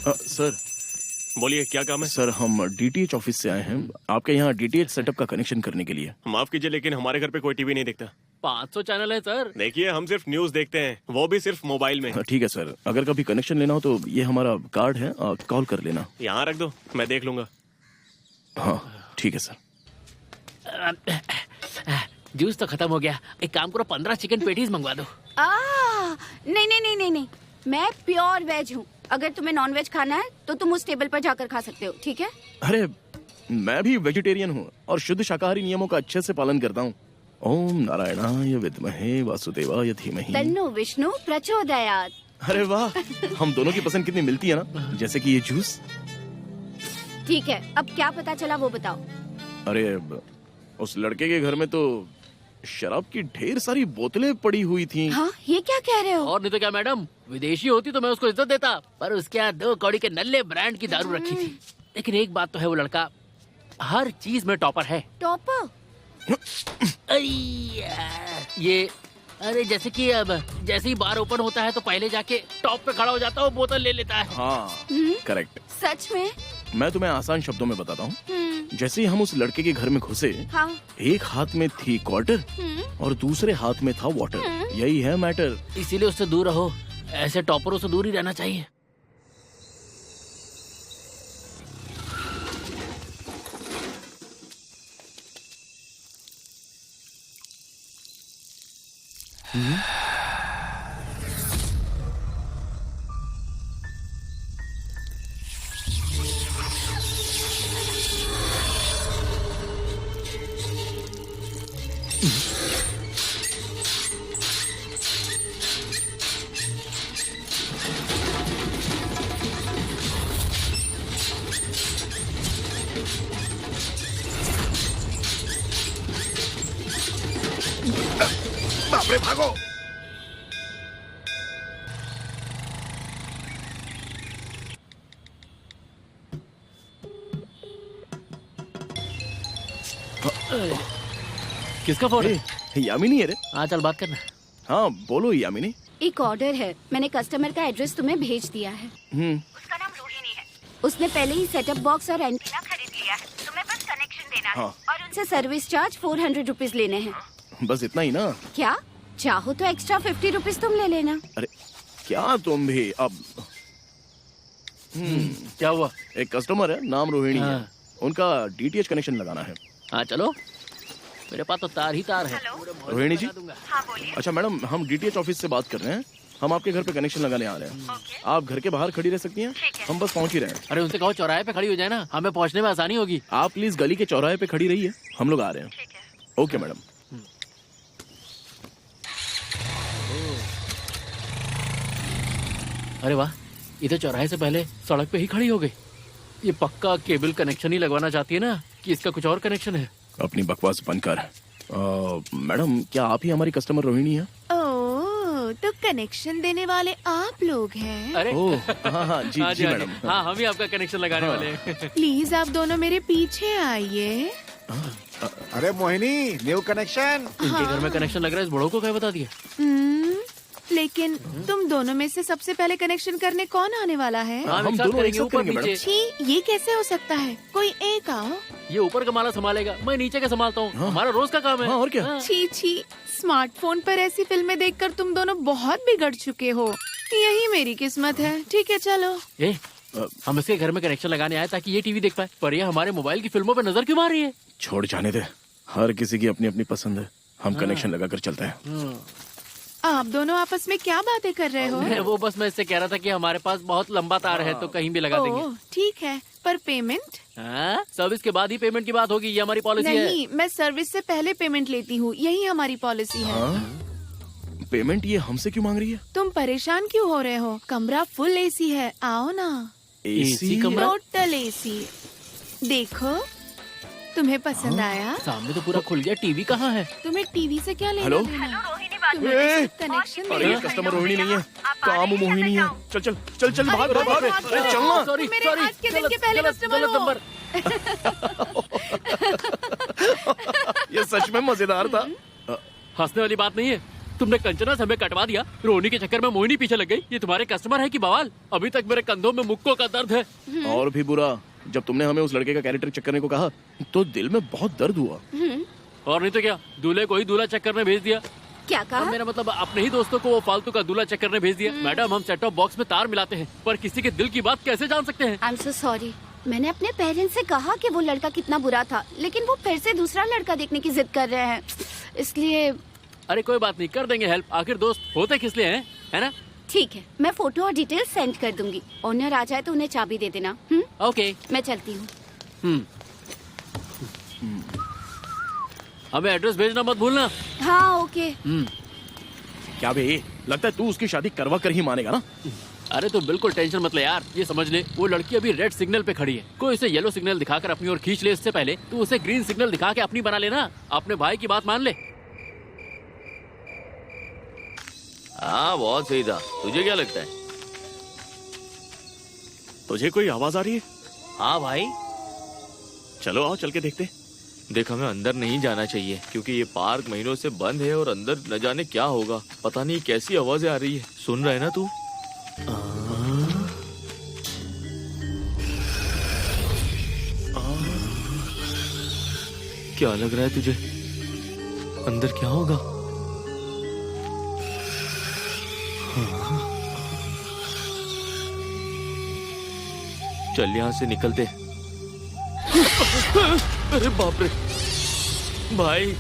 सर, बोलिए क्या काम है? सर हम DTH ऑफिस से आए हैं आपके यहाँ DTH सेटअप का कनेक्शन करने के लिए। माफ कीजिए, लेकिन हमारे घर पे कोई टीवी नहीं देखता। 500 चैनल है सर। देखिए, हम सिर्फ न्यूज देखते हैं, वो भी सिर्फ मोबाइल में। ठीक है सर, अगर कभी कनेक्शन लेना हो तो ये हमारा कार्ड है, कॉल कर लेना। यहाँ रख दो, मैं देख लूंगा। हाँ ठीक है सर। जूस तो खत्म हो गया, एक काम करो 15 चिकन पेटीज मंगवा दो। नहीं नहीं नहीं नहीं नहीं, मैं प्योर वेज हूँ। अगर तुम्हें नॉन वेज खाना है तो तुम उस टेबल पर जाकर खा सकते हो, ठीक है? अरे मैं भी वेजिटेरियन हूँ और शुद्ध शाकाहारी नियमों का अच्छे से पालन करता हूँ। ओम नारायणाय विद्महे वासुदेवाय धीमहि। तन्नो विष्णु प्रचोदयात्। अरे वाह, हम दोनों की पसंद कितनी मिलती है ना, जैसे कि ये जूस। ठीक है, अब क्या पता चला वो बताओ। अरे उस लड़के के घर में तो शराब की ढेर सारी बोतलें पड़ी हुई थी। हाँ, ये क्या कह रहे हो? और नहीं तो क्या मैडम, विदेशी होती तो मैं उसको इज्जत देता, पर उसके यहाँ 2 कौड़ी के नल्ले ब्रांड की दारू रखी थी। लेकिन एक बात तो है, वो लड़का हर चीज में टॉपर है। टॉपर? ये अरे जैसे कि अब जैसे ही बार ओपन होता है तो पहले जाके टॉप पे खड़ा हो जाता है, वो बोतल ले लेता है। हाँ करेक्ट। सच में? मैं तुम्हें आसान शब्दों में बताता हूँ। जैसे ही हम उस लड़के के घर में घुसे, हाँ। एक हाथ में थी क्वार्टर और दूसरे हाथ में था वाटर। यही है मैटर। इसीलिए उससे दूर रहो, ऐसे टॉपरों से दूर ही रहना चाहिए। अबे भागो। किसका फोन है? यामिनी है रे। हाँ चल बात करना। हाँ बोलो यामिनी। एक ऑर्डर है, मैंने कस्टमर का एड्रेस तुम्हें भेज दिया है। उसका नाम रोहिणी है। उसने पहले ही सेटअप बॉक्स और एंटीना खरीद लिया है, तुम्हें बस कनेक्शन देना है और उनसे सर्विस चार्ज 400 रुपीज लेने हैं। बस इतना ही ना? क्या चाहो तो एक्स्ट्रा 50 रुपीज तुम ले लेना। अरे क्या तुम भी अब। क्या हुआ? एक कस्टमर है, नाम रोहिणी है, उनका डीटीएच कनेक्शन लगाना है। हाँ चलो, मेरे पास तो तार ही तार है। रोहिणी जी। अच्छा मैडम, हम डीटीएच ऑफिस से बात कर रहे हैं, हम आपके घर पे कनेक्शन लगाने आ रहे हैं। आप घर के बाहर खड़ी रह सकती हैं, हम बस पहुंच ही रहे हैं। अरे उनसे कहो चौराहे पे खड़ी हो जाए ना, हमें पहुंचने में आसानी होगी। आप प्लीज गली के चौराहे पे खड़ी रहिए, हम लोग आ रहे हैं। Okay madam. अरे वाह, इधर चौराहे से पहले सड़क पे ही खड़ी हो गई। ये पक्का केबल कनेक्शन ही लगवाना चाहती है ना, कि इसका कुछ और कनेक्शन है? अपनी बकवास बंद कर। मैडम, क्या आप ही हमारी कस्टमर रोहिणी है? ओह, तो कनेक्शन देने वाले आप लोग हैं? अरे हाँ जी हाँ जी मैडम। हाँ, हम ही आपका कनेक्शन लगाने वाले हैं। प्लीज आप दोनों मेरे पीछे आइए। अरे मोहिनी, न्यू कनेक्शन। इनके घर में कनेक्शन लग रहा है, इस बड़ों को क्या बता दिया? लेकिन तुम दोनों में से सबसे पहले कनेक्शन करने कौन आने वाला है? हम दोनों एक साथ करेंगे मैडम। छी, ये कैसे हो सकता है? कोई एक आओ। ये ऊपर का माला संभालेगा, मैं नीचे का संभालता हूँ। हमारा रोज का काम है। हाँ, और क्या? छी छी, स्मार्टफोन पर ऐसी फिल्में देखकर तुम दोनों बहुत बिगड़ चुके हो। यही मेरी किस्मत है। ठीक है चलो। हम इसके घर में कनेक्शन लगाने आए ताकि ये टीवी देख पाए, पर ये हमारे मोबाइल की फिल्मों पे नजर क्यों मार रही है? छोड़ जाने दे, हर किसी की अपनी अपनी पसंद है, हम कनेक्शन लगाकर चलते हैं। आप दोनों आपस में क्या बातें कर रहे हो? वो बस मैं इससे कह रहा था कि हमारे पास बहुत लंबा तार है, तो कहीं भी लगा देंगे। ठीक है, पर पेमेंट? सर्विस के बाद ही पेमेंट की बात होगी, ये हमारी पॉलिसी है। नहीं, मैं सर्विस से पहले पेमेंट लेती हूँ, यही हमारी पॉलिसी है। पेमेंट ये हमसे क्यों मांग रही है? तुम परेशान क्यों हो रहे हो? कमरा फुल एसी है, आओ ना। एसी कमरा? Total AC. देखो, तुम्हें पसंद आया? सामने तो पूरा खुल गया, टीवी कहाँ है? तुम्हें टीवी से क्या लेना हेलो? देना? तुम्हें कनेक्शन अरे ये कस्टमर रोहिणी नहीं है, काम मोहिनी है। चल चल चल चल, भाग भाग भाग, अरे चलना। सॉरी मेरे आज के दिन के पहले कस्टमर हो। नंबर। ये सच में मजेदार था। हंसने वाली बात नहीं है। तुमने कंचना से हमें कटवा दिया, रोहिणी के चक्कर में मोहिनी पीछे लग गई। ये तुम्हारे कस्टमर है कि बवाल? अभी तक मेरे कंधों में मुक्कों का दर्द है। और भी बुरा, जब तुमने हमें उस लड़के का कैरेक्टर चेक करने को कहा तो दिल में बहुत दर्द हुआ। और नहीं तो क्या, दूल्हे को ही दूल्हा चेक करने भेज दिया। क्या कहा? मेरा मतलब अपने ही दोस्तों को वो फालतू का दूल्हा चेक करने भेज दिया। मैडम, हम सेट टॉप बॉक्स में तार मिलाते हैं, पर किसी के दिल की बात कैसे जान सकते हैं? I am so sorry. मैंने अपने पेरेंट्स से कहा कि वो लड़का कितना बुरा था, लेकिन वो फिर से दूसरा लड़का देखने की जिद कर रहे हैं, इसलिए। अरे कोई बात नहीं, कर देंगे हेल्प। आखिर दोस्त होते किस लिए हैं, है ना? ठीक है, मैं फोटो और डिटेल सेंड कर दूंगी। ओनर आ जाए तो उन्हें चाबी दे देना। ओके, मैं चलती हूँ। हमें एड्रेस भेजना मत भूलना। हाँ ओके। क्या बे, लगता है तू उसकी शादी करवा कर ही मानेगा ना? अरे तो बिल्कुल टेंशन मत ले यार, ये समझ ले वो लड़की अभी रेड सिग्नल पे खड़ी है। कोई उसे येलो सिग्नल दिखाकर अपनी ओर खींच ले, इससे पहले तू उसे ग्रीन सिग्नल दिखा के अपनी बना लेना। अपने भाई की बात मान ले। हाँ बहुत सही था। तुझे क्या लगता है? तुझे कोई आवाज आ रही है? हाँ भाई। चलो आओ, चल के देखते। देख, हमें अंदर नहीं जाना चाहिए क्योंकि ये पार्क महीनों से बंद है और अंदर न जाने क्या होगा। पता नहीं कैसी आवाजें आ रही है। सुन रहा है ना तू? क्या लग रहा है तुझे? अंदर क्या होगा? चल यहाँ से निकलते। अरे बाप रे भाई,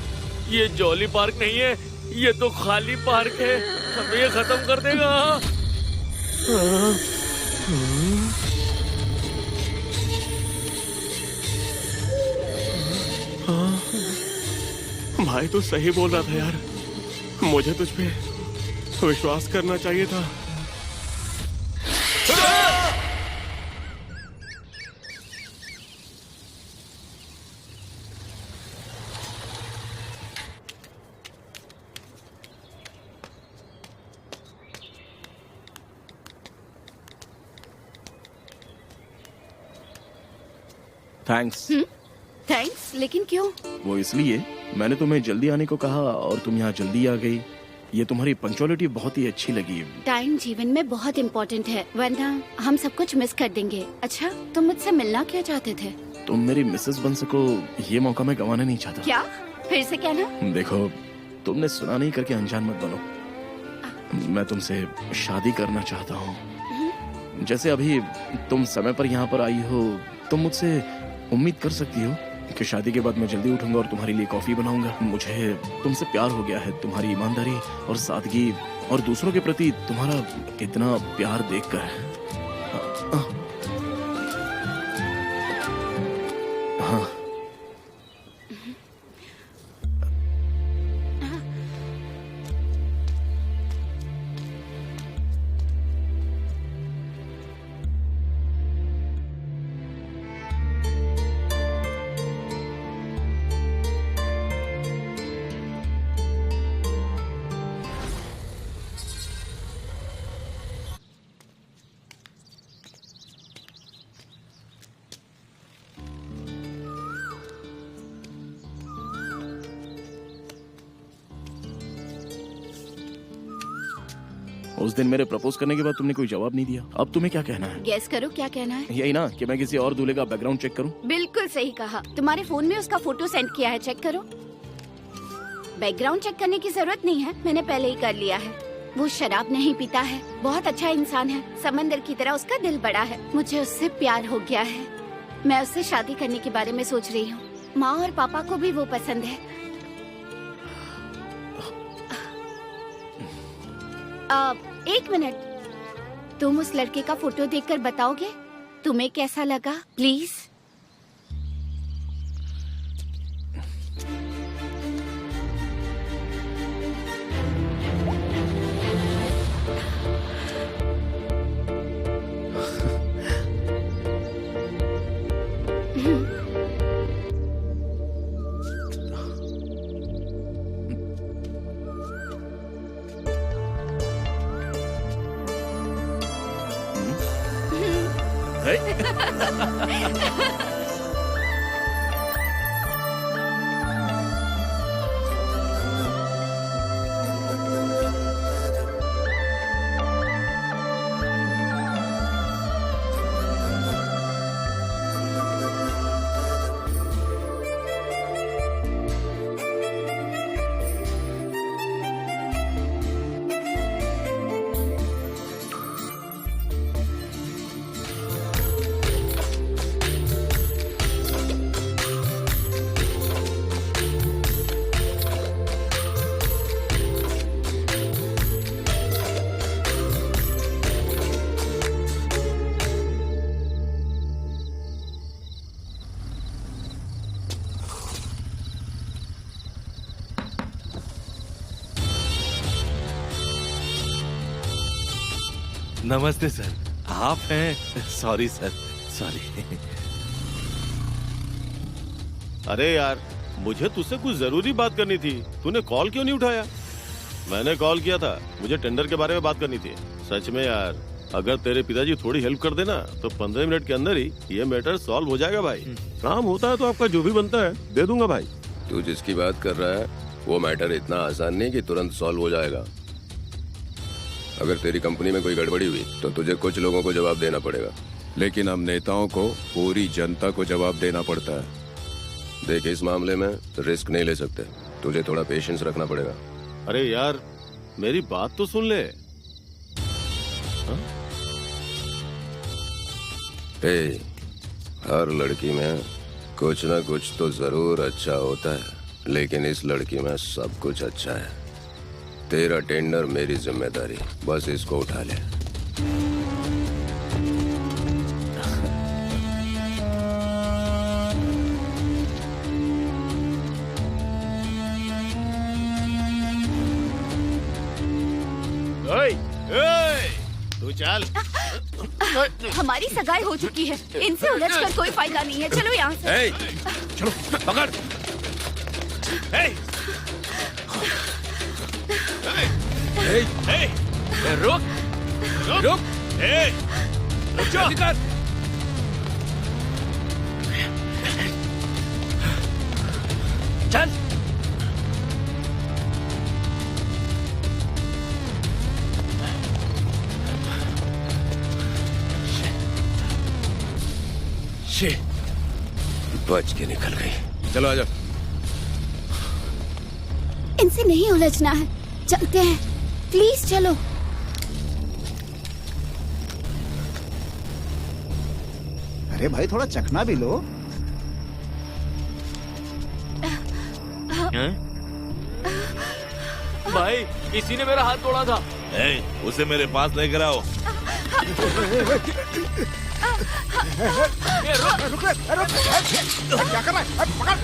ये जॉली पार्क नहीं है, ये तो खाली पार्क है। हमें ये खत्म कर देगा। भाई तो सही बोल रहा था यार, मुझे तुझ पे विश्वास करना चाहिए था। थैंक्स। थैंक्स, लेकिन क्यों? वो इसलिए, मैंने तुम्हें जल्दी आने को कहा और तुम यहाँ जल्दी आ गई। ये तुम्हारी पंक्चुअलिटी बहुत ही अच्छी लगी। टाइम जीवन में बहुत इम्पोर्टेंट है, वरना हम सब कुछ मिस कर देंगे। अच्छा, तुम मुझसे मिलना क्यों चाहते थे? तुम मेरी मिसेस बन सको, ये मौका मैं गंवाना नहीं चाहता। क्या? फिर से कहना। देखो, तुमने सुना नहीं करके अनजान मत बनो। मैं तुमसे शादी करना चाहता हूँ। जैसे अभी तुम समय पर यहाँ पर आई हो, तुम मुझसे उम्मीद कर सकती हो कि शादी के बाद मैं जल्दी उठूंगा और तुम्हारे लिए कॉफी बनाऊंगा। मुझे तुमसे प्यार हो गया है, तुम्हारी ईमानदारी और सादगी और दूसरों के प्रति तुम्हारा इतना प्यार देखकर। हाँ, उस दिन मेरे प्रपोज करने के बाद तुमने कोई जवाब नहीं दिया। अब तुम्हें क्या कहना है? गेस करो क्या कहना है। यही ना कि मैं किसी और दूल्हे का बैकग्राउंड चेक करूं? बिल्कुल सही कहा। तुम्हारे फोन में उसका फोटो सेंड किया है, चेक करो। बैकग्राउंड चेक करने की जरूरत नहीं है, मैंने पहले ही कर लिया है। वो शराब नहीं पीता है, बहुत अच्छा इंसान है, समंदर की तरह उसका दिल बड़ा है। मुझे उससे प्यार हो गया है। मैं उससे शादी करने के बारे में सोच रही हूँ। माँ और पापा को भी वो पसंद है। एक मिनट, तुम उस लड़के का फोटो देखकर बताओगे तुम्हें कैसा लगा? प्लीज। नमस्ते सर, आप हैं? Sorry sir, sorry. अरे यार, मुझे तुझसे कुछ जरूरी बात करनी थी। तूने कॉल क्यों नहीं उठाया? मैंने कॉल किया था, मुझे टेंडर के बारे में बात करनी थी। सच में यार, अगर तेरे पिताजी थोड़ी हेल्प कर देना तो 15 मिनट के अंदर ही ये मैटर सॉल्व हो जाएगा भाई। काम होता है तो आपका जो भी बनता है दे दूंगा भाई। तू जिसकी बात कर रहा है वो मैटर इतना आसान नहीं कि तुरंत सॉल्व हो जाएगा। अगर तेरी कंपनी में कोई गड़बड़ी हुई तो तुझे कुछ लोगों को जवाब देना पड़ेगा, लेकिन हम नेताओं को पूरी जनता को जवाब देना पड़ता है। देख, इस मामले में रिस्क नहीं ले सकते, तुझे थोड़ा पेशेंस रखना पड़ेगा। अरे यार, मेरी बात तो सुन ले। हर लड़की में कुछ ना कुछ तो जरूर अच्छा होता है, लेकिन इस लड़की में सब कुछ अच्छा है। तेरा टेंडर मेरी जिम्मेदारी, बस इसको उठा ले। तू चल। हमारी सगाई हो चुकी है, इनसे उलझकर कोई फायदा नहीं है। चलो यहाँ से। चलो पकड़। रुक रुक रुक जा। शी, बच के निकल गई। चलो आजा। इनसे नहीं उलझना है, चलते हैं, प्लीज चलो। अरे भाई थोड़ा चखना भी लो। भाई किसी ने मेरा हाथ तोड़ा था। उसे मेरे पास लेकर आओ। क्या कर रहा है? पकड़।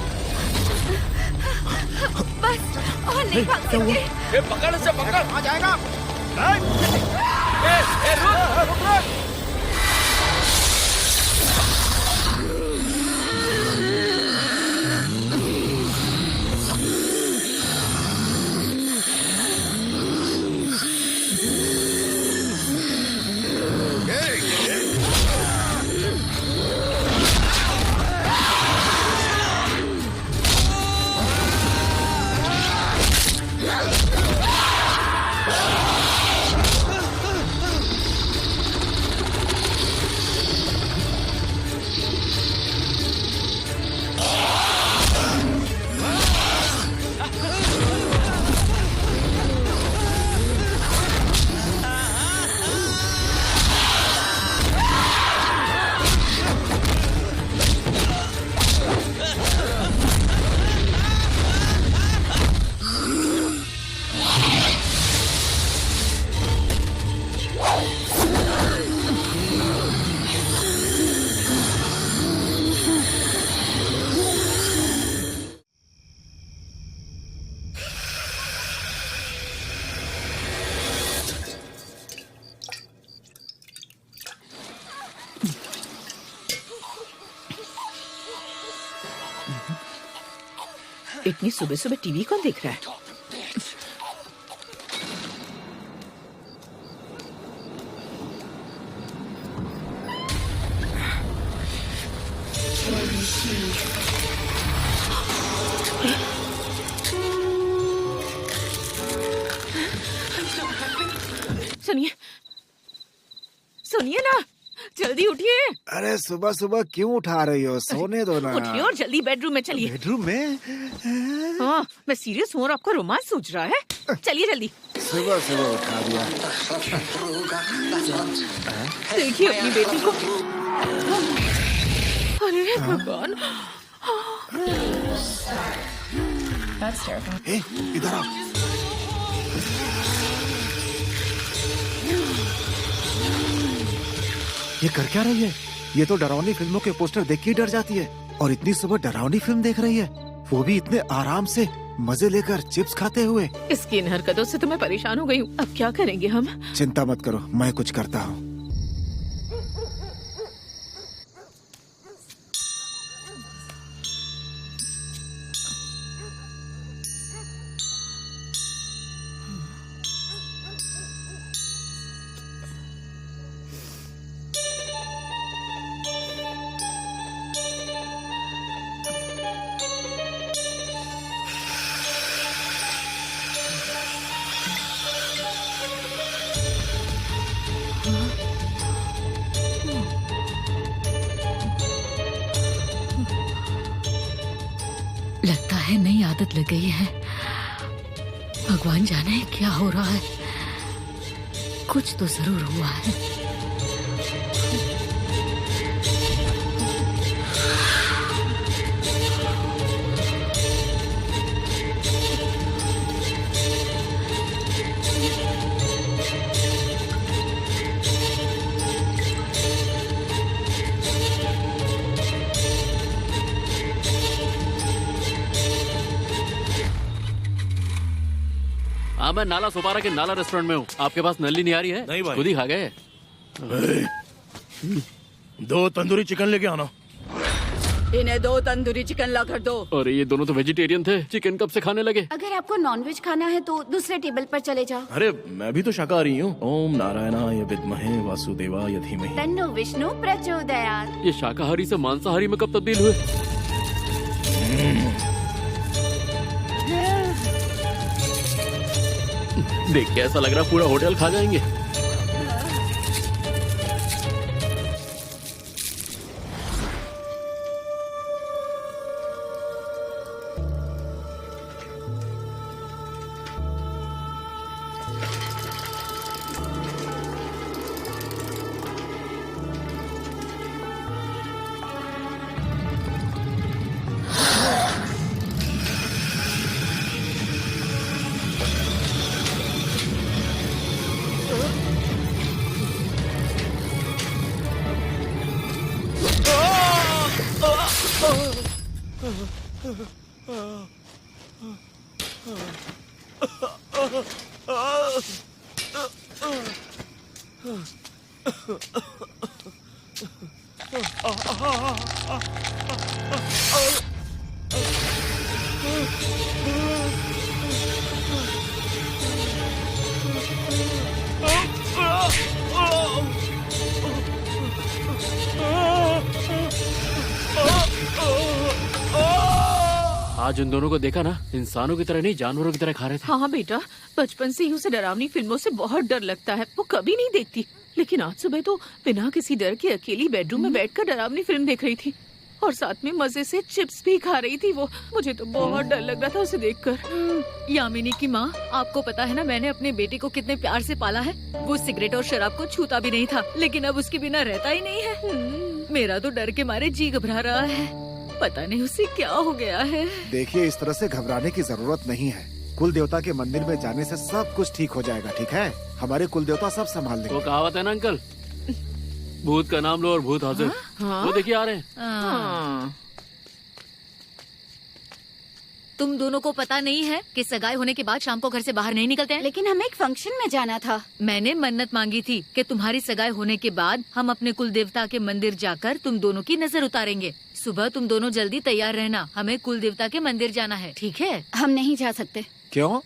बस और नहीं भाग सकते। पकड़ से पकड़। आ जाएगा। रुक। इतनी सुबह सुबह टीवी कौन देख रहा है? सुनिए सुनिए ना, जल्दी उठिए। अरे सुबह सुबह क्यों उठा रही हो? सोने दो ना। उठिए और जल्दी बेडरूम में चलिए। बेडरूम में? हाँ, मैं सीरियस हूँ और आपको रोमांस सूझ रहा है। चलिए जल्दी। सुबह सुबह उठा दिया। देखिए अपनी बेटी को। अरे भगवान। इधर आओ। ये कर क्या रही है? ये तो डरावनी फिल्मों के पोस्टर देख के ही डर जाती है, और इतनी सुबह डरावनी फिल्म देख रही है, वो भी इतने आराम से मजे लेकर चिप्स खाते हुए। इसकी इन हरकतों से तो मैं परेशान हो गई हूँ। अब क्या करेंगे हम? चिंता मत करो, मैं कुछ करता हूँ। लगता है नई आदत लग गई है। भगवान जाने क्या हो रहा है। कुछ तो जरूर हुआ है। हाँ, मैं नाला सोपारा के नाला रेस्टोरेंट में हूँ। आपके पास नली नहीं आ रही है? नहीं भाई। खुद ही खा गए। 2 तंदूरी चिकन लेके आना। इन्हें 2 तंदूरी चिकन ला कर दो। अरे ये दोनों तो वेजिटेरियन थे, चिकन कब से खाने लगे? अगर आपको नॉनवेज खाना है तो दूसरे टेबल पर चले जाओ। अरे मैं भी तो शाकाहारी हूँ। ओम नारायणाय विद्महे वासुदेवाय धीमहि। तन्नो विष्णु प्रचोदयात्। ये शाकाहारी से मांसाहारी में कब तब्दील हुए? देख के ऐसा लग रहा पूरा होटल खा जाएंगे। आज उन दोनों को देखा ना, इंसानों की तरह नहीं जानवरों की तरह खा रहे थे। हाँ बेटा, बचपन से ही उसे डरावनी फिल्मों से बहुत डर लगता है। वो कभी नहीं देखती, लेकिन आज सुबह तो बिना किसी डर के अकेली बेडरूम में बैठकर डरावनी फिल्म देख रही थी और साथ में मजे से चिप्स भी खा रही थी। वो मुझे तो बहुत डर लग रहा था उसे देखकर। यामिनी की माँ, आपको पता है ना मैंने अपने बेटे को कितने प्यार से पाला है। वो सिगरेट और शराब को छूता भी नहीं था, लेकिन अब उसके बिना रहता ही नहीं है। मेरा तो डर के मारे जी घबरा रहा है, पता नहीं उसे क्या हो गया है। देखिए, इस तरह से घबराने की जरूरत नहीं है। कुल देवता के मंदिर में जाने से सब कुछ ठीक हो जाएगा, ठीक है? हमारे कुल देवता सब संभाल लेंगे। वो कहावत है ना अंकल, भूत का नाम लो और भूत हाजिर। वो देखिए आ रहे हैं। हाँ। तुम दोनों को पता नहीं है कि सगाई होने के बाद शाम को घर से बाहर नहीं निकलते हैं? लेकिन हमें एक फंक्शन में जाना था। मैंने मन्नत मांगी थी कि तुम्हारी सगाई होने के बाद हम अपने कुल देवता के मंदिर जाकर तुम दोनों की नजर उतारेंगे। सुबह तुम दोनों जल्दी तैयार रहना, हमें कुल देवता के मंदिर जाना है, ठीक है? हम नहीं जा सकते। क्यों?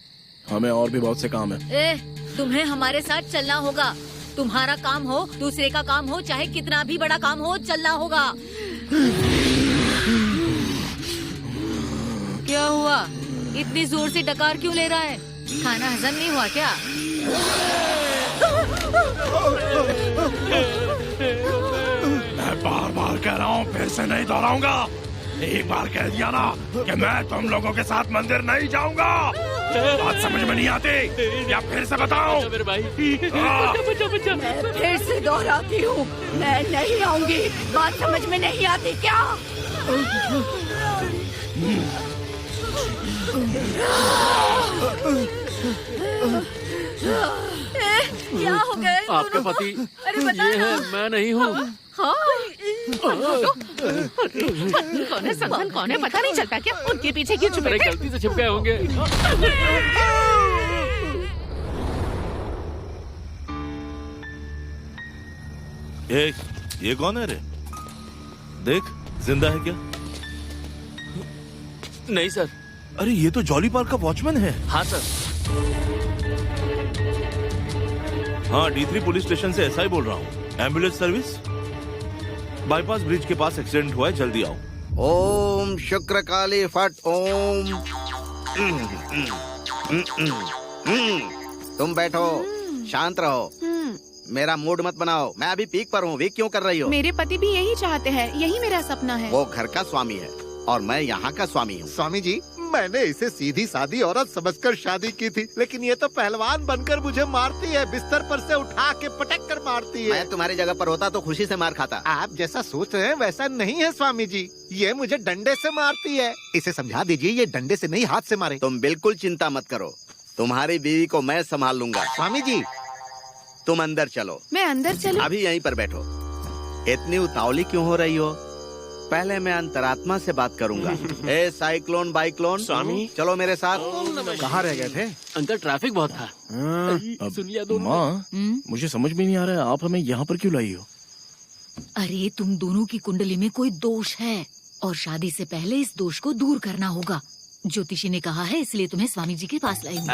हमें और भी बहुत से काम है। तुम्हें हमारे साथ चलना होगा। तुम्हारा काम हो, दूसरे का काम हो, चाहे कितना भी बड़ा काम हो, चलना होगा। क्या हुआ? इतनी जोर से डकार क्यों ले रहा है? खाना हजम नहीं हुआ क्या? मैं बार बार कह रहा हूँ, फिर से नहीं दोहराऊंगा। एक बार कह दिया ना कि मैं तुम लोगों के साथ मंदिर नहीं जाऊंगा। बात समझ में नहीं आती या फिर से बताऊं? मेरे भाई, मैं फिर से दोहराती हूँ, मैं नहीं आऊंगी। बात समझ में नहीं आती क्या? क्या हो गया? आपके पति अरे बता ये है, मैं नहीं हूँ। हाँ। पत्नी कौन है, संगन कौन है, पता नहीं चलता क्या? उनके पीछे क्यों छुपे अरे थे? गलती से छिप गए होंगे। ये कौन है रे? देख, जिंदा है क्या? नहीं सर। अरे ये तो जॉली पार्क का वॉचमैन है। हाँ सर। हाँ, D3 पुलिस स्टेशन से एसआई बोल रहा हूँ। Ambulance service? बाईपास ब्रिज के पास एक्सीडेंट हुआ है, जल्दी आओ। ओम शुक्र काली फट ओम। तुम बैठो, शांत रहो, मेरा मूड मत बनाओ। मैं अभी पीक पर हूँ, वीक क्यों कर रही हो? मेरे पति भी यही चाहते हैं, यही मेरा सपना है। वो घर का स्वामी है और मैं यहाँ का स्वामी हूँ। स्वामी जी, मैंने इसे सीधी सादी औरत समझकर शादी की थी, लेकिन ये तो पहलवान बनकर मुझे मारती है, बिस्तर पर से उठा के पटक कर मारती है। मैं तुम्हारी जगह पर होता तो खुशी से मार खाता। आप जैसा सोच रहे हैं वैसा नहीं है स्वामी जी, ये मुझे डंडे से मारती है। इसे समझा दीजिए ये डंडे से नहीं, हाथ से मारे। तुम बिल्कुल चिंता मत करो, तुम्हारी बीवी को मैं संभाल लूंगा। स्वामी जी, तुम अंदर चलो। मैं अंदर चलूं? अभी यहीं पर बैठो। इतनी उतावली क्यों हो रही हो? पहले मैं अंतरात्मा से बात करूंगा। ए साइक्लोन बाइक्लोन, स्वामी चलो मेरे साथ। कहाँ रह गए थे? अंकल ट्रैफिक बहुत था। सुन लिया दोनों। माँ, मुझे समझ में नहीं आ रहा है, आप हमें यहाँ पर क्यों लाई हो? अरे तुम दोनों की कुंडली में कोई दोष है और शादी से पहले इस दोष को दूर करना होगा। ज्योतिषी ने कहा है, इसलिए तुम्हें स्वामी जी के पास लाई हूँ।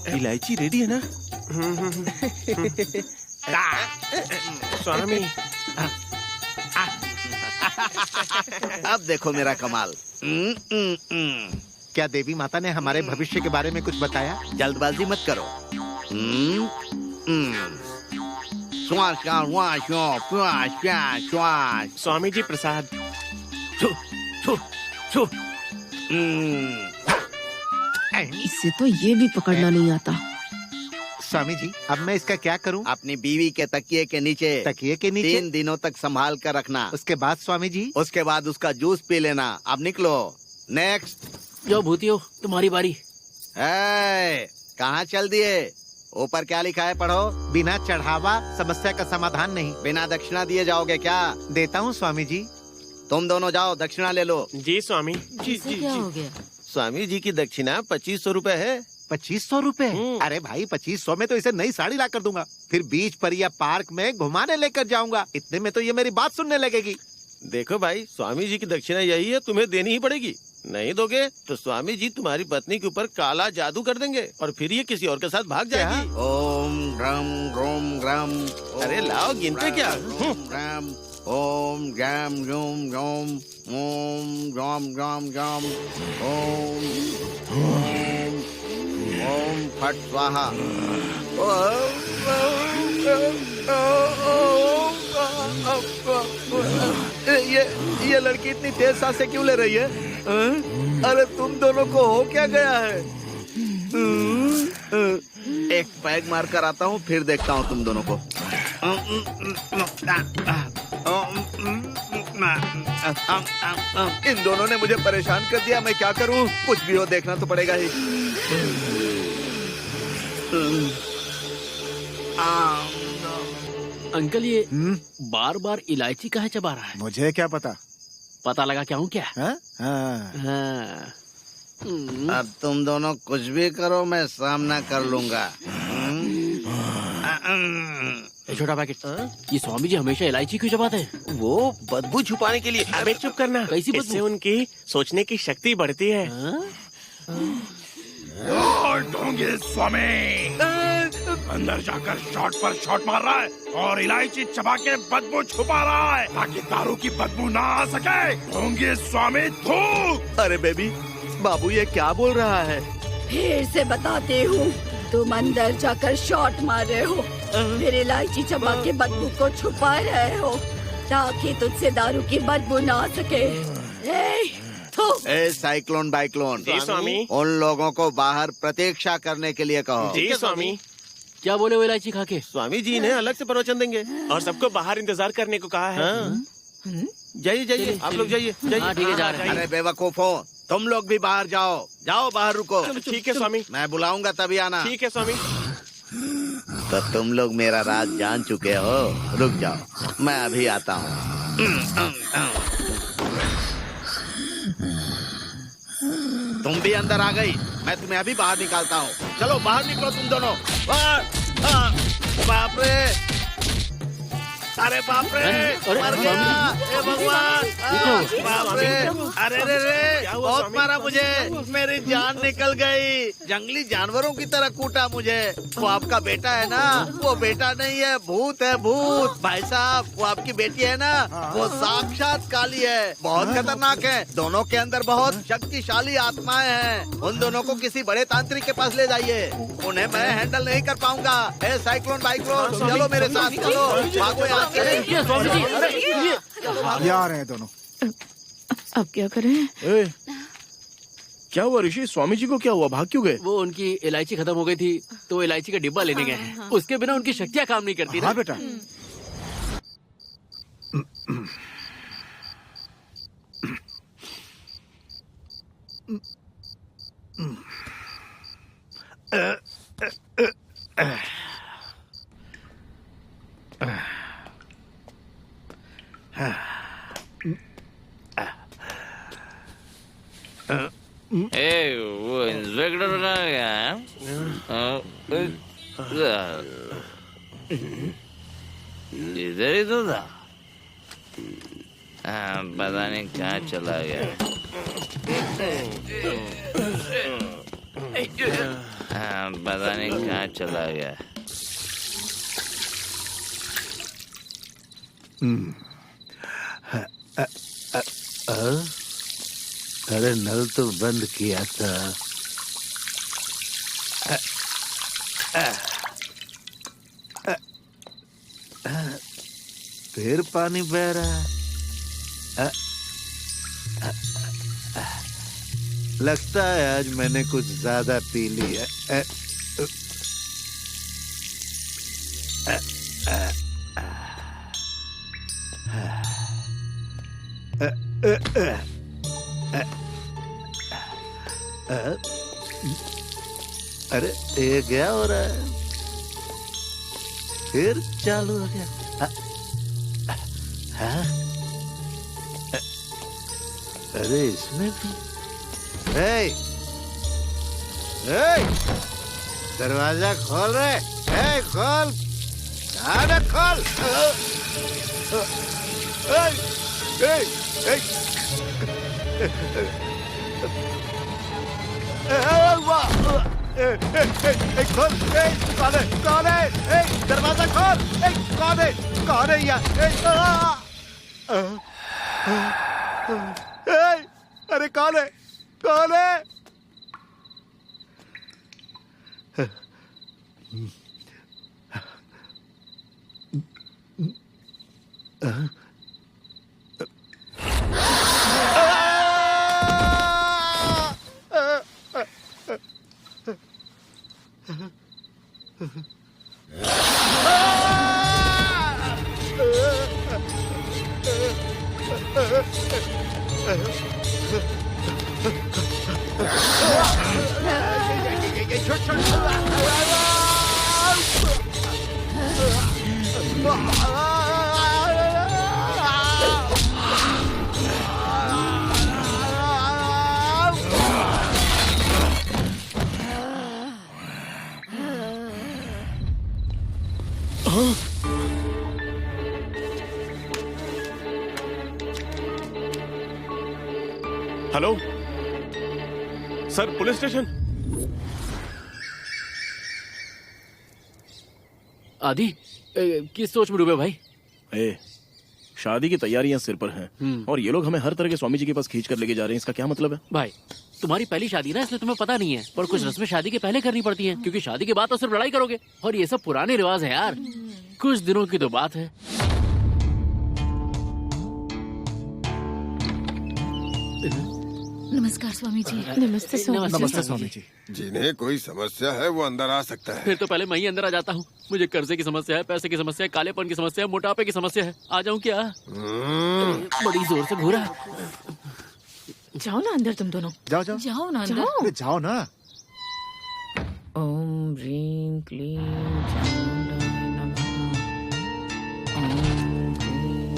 इलायची रेडी है ना? स्वामी, अब देखो मेरा कमाल। क्या देवी माता ने हमारे भविष्य के बारे में कुछ बताया? जल्दबाजी मत करो। स्वामी जी प्रसाद। इससे तो ये भी पकड़ना नहीं आता। स्वामी जी, अब मैं इसका क्या करूं? अपनी बीवी के तकिए के नीचे 3 दिनों तक संभाल कर रखना। उसके बाद स्वामी जी? उसके बाद उसका जूस पी लेना। अब निकलो। नेक्स्ट। जो भूतियो, तुम्हारी बारी। कहाँ चल दिए? ऊपर क्या लिखा है पढ़ो। बिना चढ़ावा समस्या का समाधान नहीं। बिना दक्षिणा दिए जाओगे क्या? देता हूँ स्वामी जी। तुम दोनों जाओ, दक्षिणा ले लो। जी स्वामी। जी जी क्या जी। हो गया? स्वामी जी की दक्षिणा 2500 रुपए है। 2500 रुपए? अरे भाई 2500 में तो इसे नई साड़ी ला कर दूंगा, फिर बीच पर या पार्क में घुमाने लेकर जाऊंगा। इतने में तो ये मेरी बात सुनने लगेगी। देखो भाई, स्वामी जी की दक्षिणा यही है, तुम्हें देनी ही पड़ेगी। नहीं दोगे तो स्वामी जी तुम्हारी पत्नी के ऊपर काला जादू कर देंगे और फिर ये किसी और के साथ भाग जाएगी। ओम ग्रम ग्रोम ग्रम। अरे लाओ, गिनते क्या? ग्रम ओम ग्रम ग्रोम ग्रोम ओम ग्रम ग्रम ग्रम ओम ओम फट स्वाहा। ये लड़की इतनी तेज सांसें क्यों ले रही है? अरे तुम दोनों को हो क्या गया है? एक पैग मार कर आता हूँ, फिर देखता हूँ तुम दोनों को। इन दोनों ने मुझे परेशान कर दिया, मैं क्या करूँ? कुछ भी हो देखना तो पड़ेगा ही। अंकल ये बार बार इलायची काहे चबा रहा है? मुझे क्या पता। पता लगा क्या हूँ क्या? हाँ? हाँ। हाँ। अब तुम दोनों कुछ भी करो, मैं सामना कर लूंगा। छोटा पैकेट, ये स्वामी जी हमेशा इलायची क्यों चबाते हैं? वो बदबू छुपाने के लिए। अबे चुप करना। कैसी बदबू? इससे उनकी सोचने की शक्ति बढ़ती है। ढोंगे स्वामी अंदर जाकर शॉट पर शॉट मार रहा है और इलायची चबा के बदबू छुपा रहा है ताकि दारू की बदबू ना आ सके। ढोंगे स्वामी थूक। अरे बेबी, बाबू ये क्या बोल रहा है? फिर से बताती हूँ, तुम अंदर जाकर शॉट मार रहे हो, फिर इलायची चबा के बदबू को छुपा रहे हो ताकि तुझसे दारू की बदबू ना आ सके। ए साइक्लोन बाइक्लोन, जी स्वामी। उन लोगों को बाहर प्रतीक्षा करने के लिए कहो। जी स्वामी। क्या बोले वो इलायची खा के? स्वामी जी ने अलग से प्रवचन देंगे और सबको बाहर इंतजार करने को कहा है। जाइए जाइए, आप लोग जाइए जाइए। ठीक है, जा रहे हैं। अरे बेवकूफो, तुम लोग भी बाहर जाओ। जाओ बाहर, रुको। ठीक है स्वामी। मैं बुलाऊंगा तभी आना। ठीक है स्वामी। तो तुम लोग मेरा राज जान चुके हो, रुक जाओ, मैं अभी आता हूँ। तुम भी अंदर आ गई, मैं तुम्हें अभी बाहर निकालता हूँ। चलो बाहर निकलो तुम दोनों। बाप रे, अरे बाप रे, मर गया। ए भगवान, बाप रे, अरे रे रे, बहुत मारा मुझे, मेरी जान निकल गई। जंगली जानवरों की तरह कूटा मुझे। वो आपका बेटा है ना? वो बेटा नहीं है, भूत है, भूत। भाई साहब, वो आपकी बेटी है ना? वो साक्षात काली है, बहुत खतरनाक है। दोनों के अंदर बहुत शक्तिशाली आत्माएं हैं। उन दोनों को किसी बड़े तांत्रिक के पास ले जाइए, उन्हें मैं हैंडल नहीं कर पाऊंगा। ए साइक्लोन बाइक्लोन, चलो मेरे साथ, चलो भागो यहाँ से। आ रहे हैं दोनों। अब क्या करें? क्या हुआ ऋषि? स्वामी जी को क्या हुआ? भाग क्यों गए? वो उनकी इलायची खत्म हो गई थी तो इलायची का डिब्बा लेने गए हैं। उसके बिना उनकी शक्तियाँ काम नहीं करती। हाँ बेटा। वो इंस्पेक्टर बना गया। इधर ही तो था। पता नहीं कहाँ चला गया। पता नहीं कहाँ चला गया। अरे नल तो बंद किया था। फिर पानी बह रहा है। लगता है आज मैंने कुछ ज्यादा पी लिया। अरे ये क्या हो रहा है? फिर चालू हो गया। हाँ? अरे इसमें भी दरवाजा खोल रहे, खोल, खोल। खोल, कौन है? दरवाजा खोल, कौन है यार? अरे कौन है? Hello sir, police station. आदि किस सोच में डूबे भाई? शादी की तैयारियां सिर पर हैं और ये लोग हमें हर तरह के स्वामी जी के पास खींच कर लेके जा रहे हैं। इसका क्या मतलब है? भाई तुम्हारी पहली शादी ना, इसलिए तुम्हें पता नहीं है, पर कुछ रस्में शादी के पहले करनी पड़ती हैं, क्योंकि शादी के बाद तो सिर्फ लड़ाई करोगे और ये सब पुराने रिवाज है यार। कुछ दिनों की तो बात है। नमस्कार स्वामी जी। नमस्ते स्वामी जी। जिन्हें कोई समस्या है वो अंदर आ सकता है। फिर तो पहले मैं ही अंदर आ जाता हूँ। मुझे कर्जे की समस्या है, पैसे की समस्या है, कालेपन की समस्या है, मोटापे की समस्या है। आ जाऊँ क्या? बड़ी जोर से घूरा। जाओ ना अंदर तुम दोनों। जाओ ना अंदर। अरे जाओ ना। ओम ह्रीं क्लीं चामुंडाय नमः। ओम क्लीं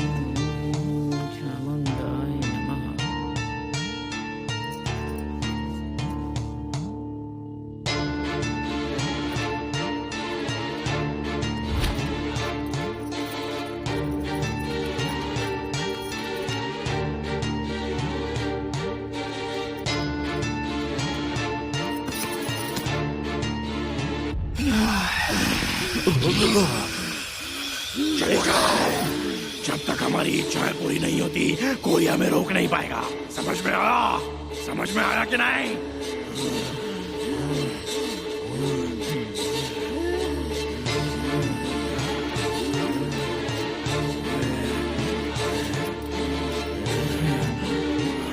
चामुंडाय नमः। जब तक हमारी इच्छाएं पूरी नहीं होती कोई हमें रोक नहीं पाएगा। समझ में आया? समझ में आया कि नहीं?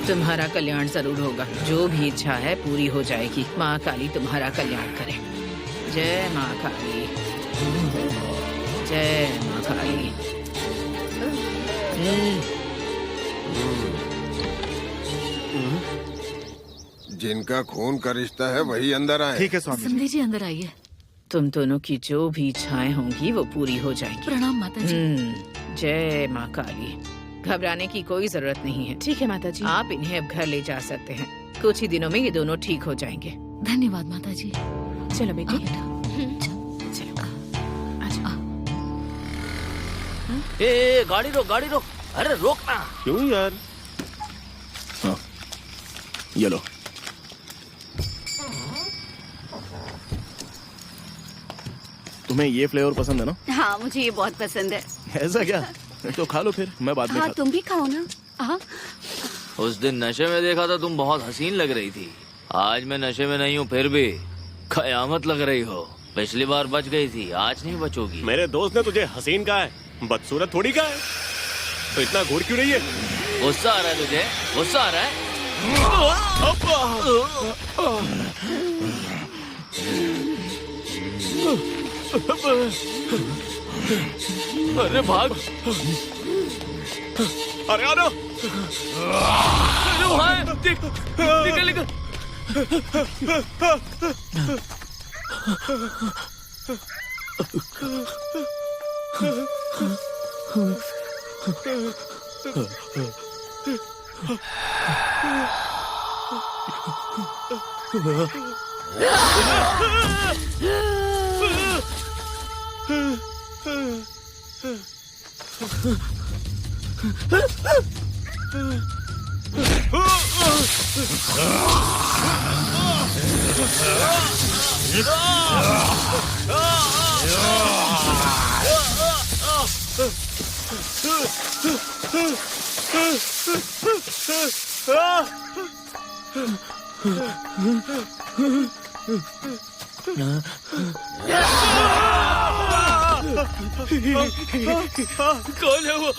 तुम्हारा कल्याण जरूर होगा। जो भी इच्छा है पूरी हो जाएगी। माँ काली तुम्हारा कल्याण करे। जय माँ काली, जय माँ काली। जिनका खून का रिश्ता है वही अंदर आए। ठीक है स्वामी जी। समझे जी, अंदर आइए। तुम दोनों की जो भी इच्छाएं होंगी वो पूरी हो जाएगी। प्रणाम माता जी। जय माँ काली। घबराने की कोई जरूरत नहीं है। ठीक है माता जी। आप इन्हें अब घर ले जा सकते हैं। कुछ ही दिनों में ये दोनों ठीक हो जाएंगे। धन्यवाद माता जी। चलो बेटी। ए, गाड़ी रोक, गाड़ी रोक। अरे रोक ना। क्यों यार? हाँ, ये लो। तुम्हें ये फ्लेवर पसंद है ना? हाँ, मुझे ये बहुत पसंद है। ऐसा क्या? तो खा लो फिर, मैं बाद में खाता। तुम भी खाओ ना। हाँ। उस दिन नशे में देखा था, तुम बहुत हसीन लग रही थी। आज मैं नशे में नहीं हूँ, फिर भी कयामत लग रही हो। पिछली बार बच गई थी, आज नहीं बचोगी। मेरे दोस्त ने तुझे हसीन कहा है, बदसूरत थोड़ी कहा है। तो इतना घूर क्यों रही है? गुस्सा आ रहा है तुझे? गुस्सा आ रहा है? अरे भाग। अरे आना। अरे वहाँ है। निकल निकल। कौन है वो?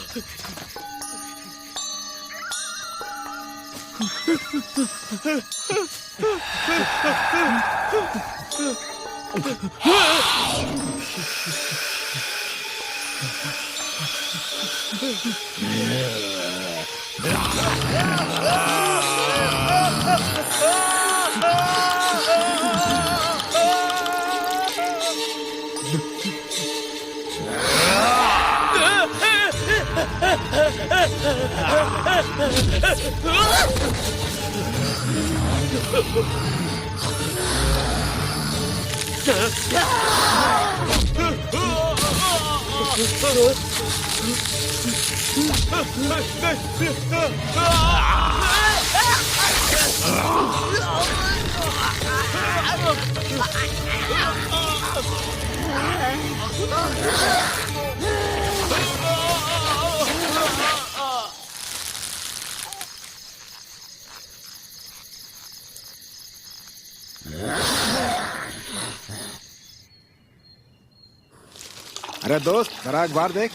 अरे दोस्त जरा अखबार देख,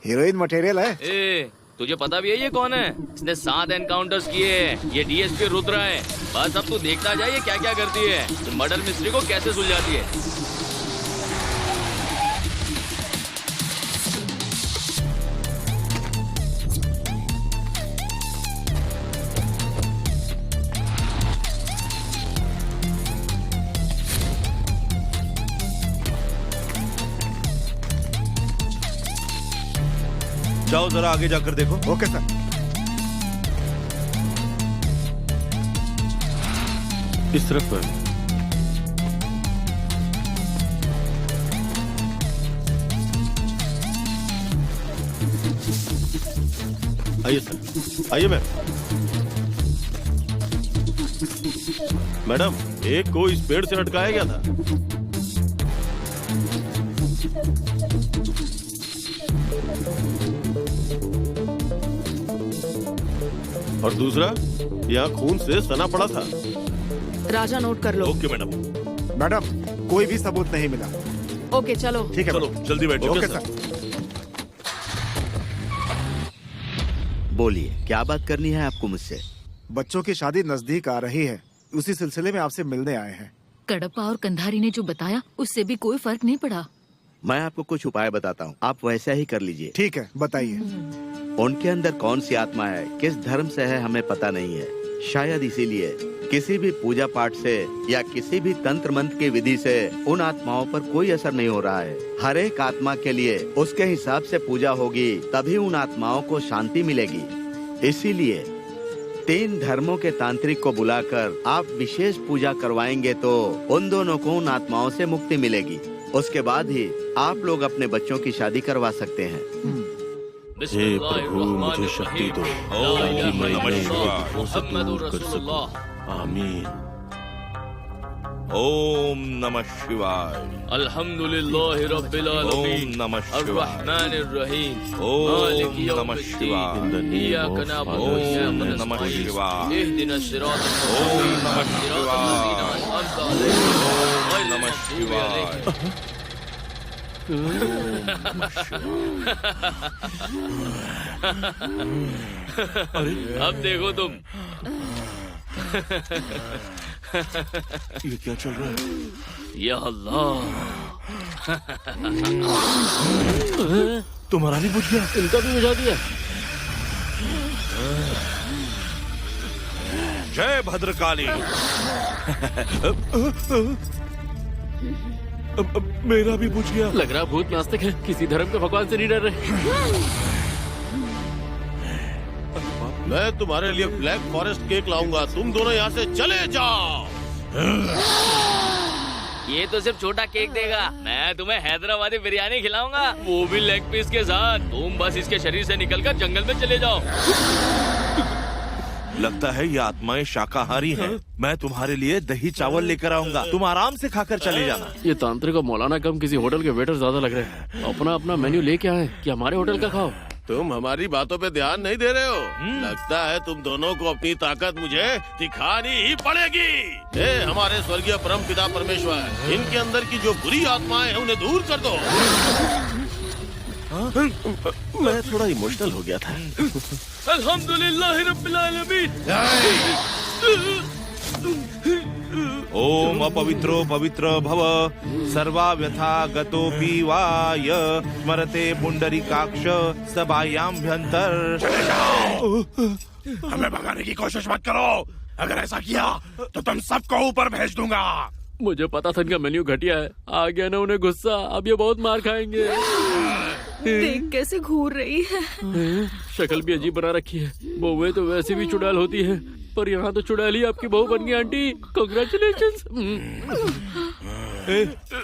हीरोइन मटेरियल है। ए, तुझे पता भी है ये कौन है? इसने 7 एनकाउंटर्स किए हैं। ये डीएसपी रुद्रा है। बस अब तू देखता जा ये क्या क्या करती है, मर्डर मिस्ट्री को कैसे सुलझाती है। जाओ जरा आगे जाकर देखो। Okay sir. इस तरफ पर। आइए सर, आइए मैडम, एक को इस पेड़ से लटकाया गया था। और दूसरा यहाँ खून से सना पड़ा था। राजा नोट कर लो। Okay madam. मैडम कोई भी सबूत नहीं मिला। ओके चलो। ठीक है, चलो जल्दी बैठो। Okay sir. बोलिए, क्या बात करनी है आपको मुझसे? बच्चों की शादी नजदीक आ रही है, उसी सिलसिले में आपसे मिलने आए हैं। कडप्पा और कंधारी ने जो बताया उससे भी कोई फर्क नहीं पड़ा। मैं आपको कुछ उपाय बताता हूँ, आप वैसा ही कर लीजिए। ठीक है, बताइए। उनके अंदर कौन सी आत्मा है, किस धर्म से है, हमें पता नहीं है। शायद इसीलिए किसी भी पूजा पाठ से या किसी भी तंत्र मंत्र की विधि से उन आत्माओं पर कोई असर नहीं हो रहा है। हर एक आत्मा के लिए उसके हिसाब से पूजा होगी, तभी उन आत्माओं को शांति मिलेगी। इसीलिए 3 धर्मों के तांत्रिक को बुलाकर आप विशेष पूजा करवाएंगे तो उन दोनों को उन आत्माओं से मुक्ति मिलेगी। उसके बाद ही आप लोग अपने बच्चों की शादी करवा सकते हैं। हे प्रभु, मुझे शक्ति दो ताकि मैं इन्हें दुखों से दूर कर सकूं। आमीन। ओम नमः शिवाय। अल्हम्दुलिल्लाहि रब्बिल आलमीन। ओम नमः शिवाय। अर्रहमानिर रहीम। ओम नमः शिवाय। इय्याका नअबुदु व इय्याका ओम नस्तईन। नमः शिवाय। इहदिनस सिरातल ओम मुस्तकीम। नमः शिवाय। ओम नमः शिवाय। अब देखो तुम। ये क्या चल रहा है? या अल्लाह, तुम्हारा भी बुझ गया? इनका भी बुझा दिया। जय भद्रकाली। मेरा भी पूछ गया। लग रहा भूत नास्तिक है, किसी धर्म के भगवान से नहीं डर रहे। मैं तुम्हारे लिए ब्लैक फॉरेस्ट केक लाऊंगा, तुम दोनों यहाँ से चले जाओ। ये तो सिर्फ छोटा केक देगा, मैं तुम्हें हैदराबादी बिरयानी खिलाऊंगा, वो भी लेग पीस के साथ। तुम बस इसके शरीर से निकलकर जंगल में चले जाओ। लगता है ये आत्माएं शाकाहारी हैं। मैं तुम्हारे लिए दही चावल लेकर आऊंगा, तुम आराम से खाकर चले जाना। ये तांत्रिक और मौलाना कम किसी होटल के वेटर ज्यादा लग रहे हैं। अपना अपना मेन्यू लेके आए कि हमारे होटल का खाओ। तुम हमारी बातों पे ध्यान नहीं दे रहे हो। लगता है तुम दोनों को अपनी ताकत मुझे दिखानी ही पड़ेगी। हे हमारे स्वर्गीय परम पिता परमेश्वर, इनके अंदर की जो बुरी आत्माएं हैं उन्हें दूर कर दो। मैं थोड़ा इमोशनल हो गया था। अल्हम्दुलिल्लाह रब्बिल आलमीन। ओम अपवित्रो पवित्र भव सर्वा व्यथा गतोपि वा य स्मरते पुंडरीकाक्ष सभायाम्भ्यंतर। चले जाओ, हमें भगाने की कोशिश मत करो। अगर ऐसा किया तो तुम सबको ऊपर भेज दूंगा। मुझे पता था इनका मेन्यू घटिया है। आ गया ना उन्हें गुस्सा, अब ये बहुत मार खाएंगे। देख कैसे घूर रही है। शक्ल भी अजीब बना रखी है। बहुएं तो वैसे भी चुड़ैल होती है, पर यहाँ तो चुड़ैल ही आपकी बहू बन गई। Aunty congratulations.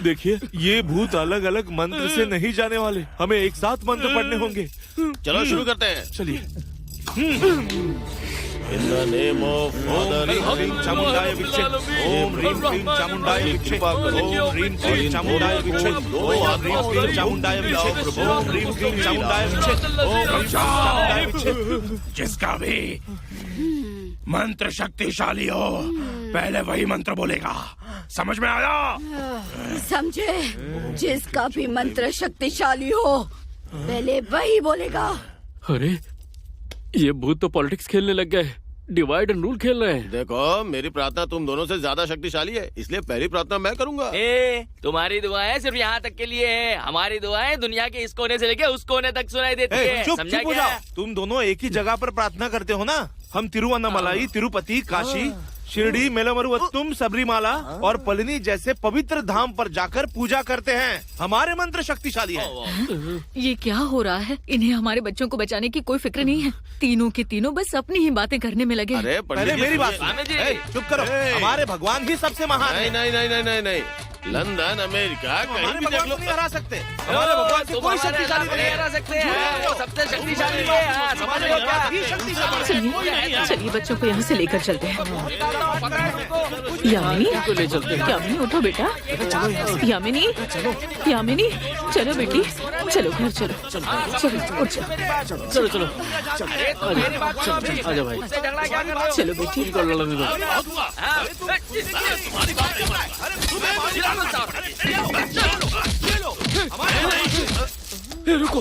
देखिए, ये भूत अलग अलग मंत्र से नहीं जाने वाले, हमें एक साथ मंत्र पढ़ने होंगे। चलो शुरू करते हैं। चलिए। In the name of Father, ओम ह्रीं चामुंडाय विच्चे, ओम ह्रीं क्लीं चामुंडाय विच्चे, ओम ह्रीं क्लीं चामुंडाय विच्चे, ओम ह्रीं क्लीं चामुंडाय विच्चे, ओम ह्रीं क्लीं चामुंडाय विच्चे, ओम ह्रीं चामुंडाय विच्चे। जिसका भी मंत्र शक्तिशाली हो, पहले वही मंत्र बोलेगा। समझ में आया? समझे? जिसका भी मंत्र शक्तिशाली हो, पहले वही बोलेगा। अरे ये भूत तो पॉलिटिक्स खेलने लग गए, डिवाइड एंड रूल खेल रहे हैं। देखो, मेरी प्रार्थना तुम दोनों से ज्यादा शक्तिशाली है, इसलिए पहली प्रार्थना मैं करूंगा। तुम्हारी दुआएं सिर्फ यहाँ तक के लिए है, हमारी दुआएं दुनिया के इस कोने से लेके उस कोने तक सुनाई देती है। चुप समझा हो क्या? जाओ। तुम दोनों एक ही जगह पर प्रार्थना करते हो ना। हम तिरुवन्नामलाई, तिरुपति, काशी, शिरडी, मेलमरुवत्तुम, सबरीमाला और पलनी जैसे पवित्र धाम पर जाकर पूजा करते हैं। हमारे मंत्र शक्तिशाली है। ये क्या हो रहा है? इन्हें हमारे बच्चों को बचाने की कोई फिक्र नहीं है। तीनों के तीनों बस अपनी ही बातें करने में लगे। अरे पहले मेरी बात सुनो। चुप करो। हमारे भगवान ही सबसे महान है। नहीं नहीं नहीं नहीं नहीं, लंदन, अमेरिका, कहीं भी देख लो, नहीं हरा सकते। हमारे भगवान से कोई शक्तिशाली नहीं हरा सकते हैं, वो सबसे शक्तिशाली है। समझ लो क्या? चलिए बच्चों को यहाँ से लेकर चलते हैं। यामिनी, ले चलते हैं। यामिनी उठो बेटा। यामिनी, यामिनी, चलो बेटी, चलो घर चलो, चलो उठ जाओ। चलो चलो आजा भाई, चलो बेटी। इनको लड़ने दो। रुको,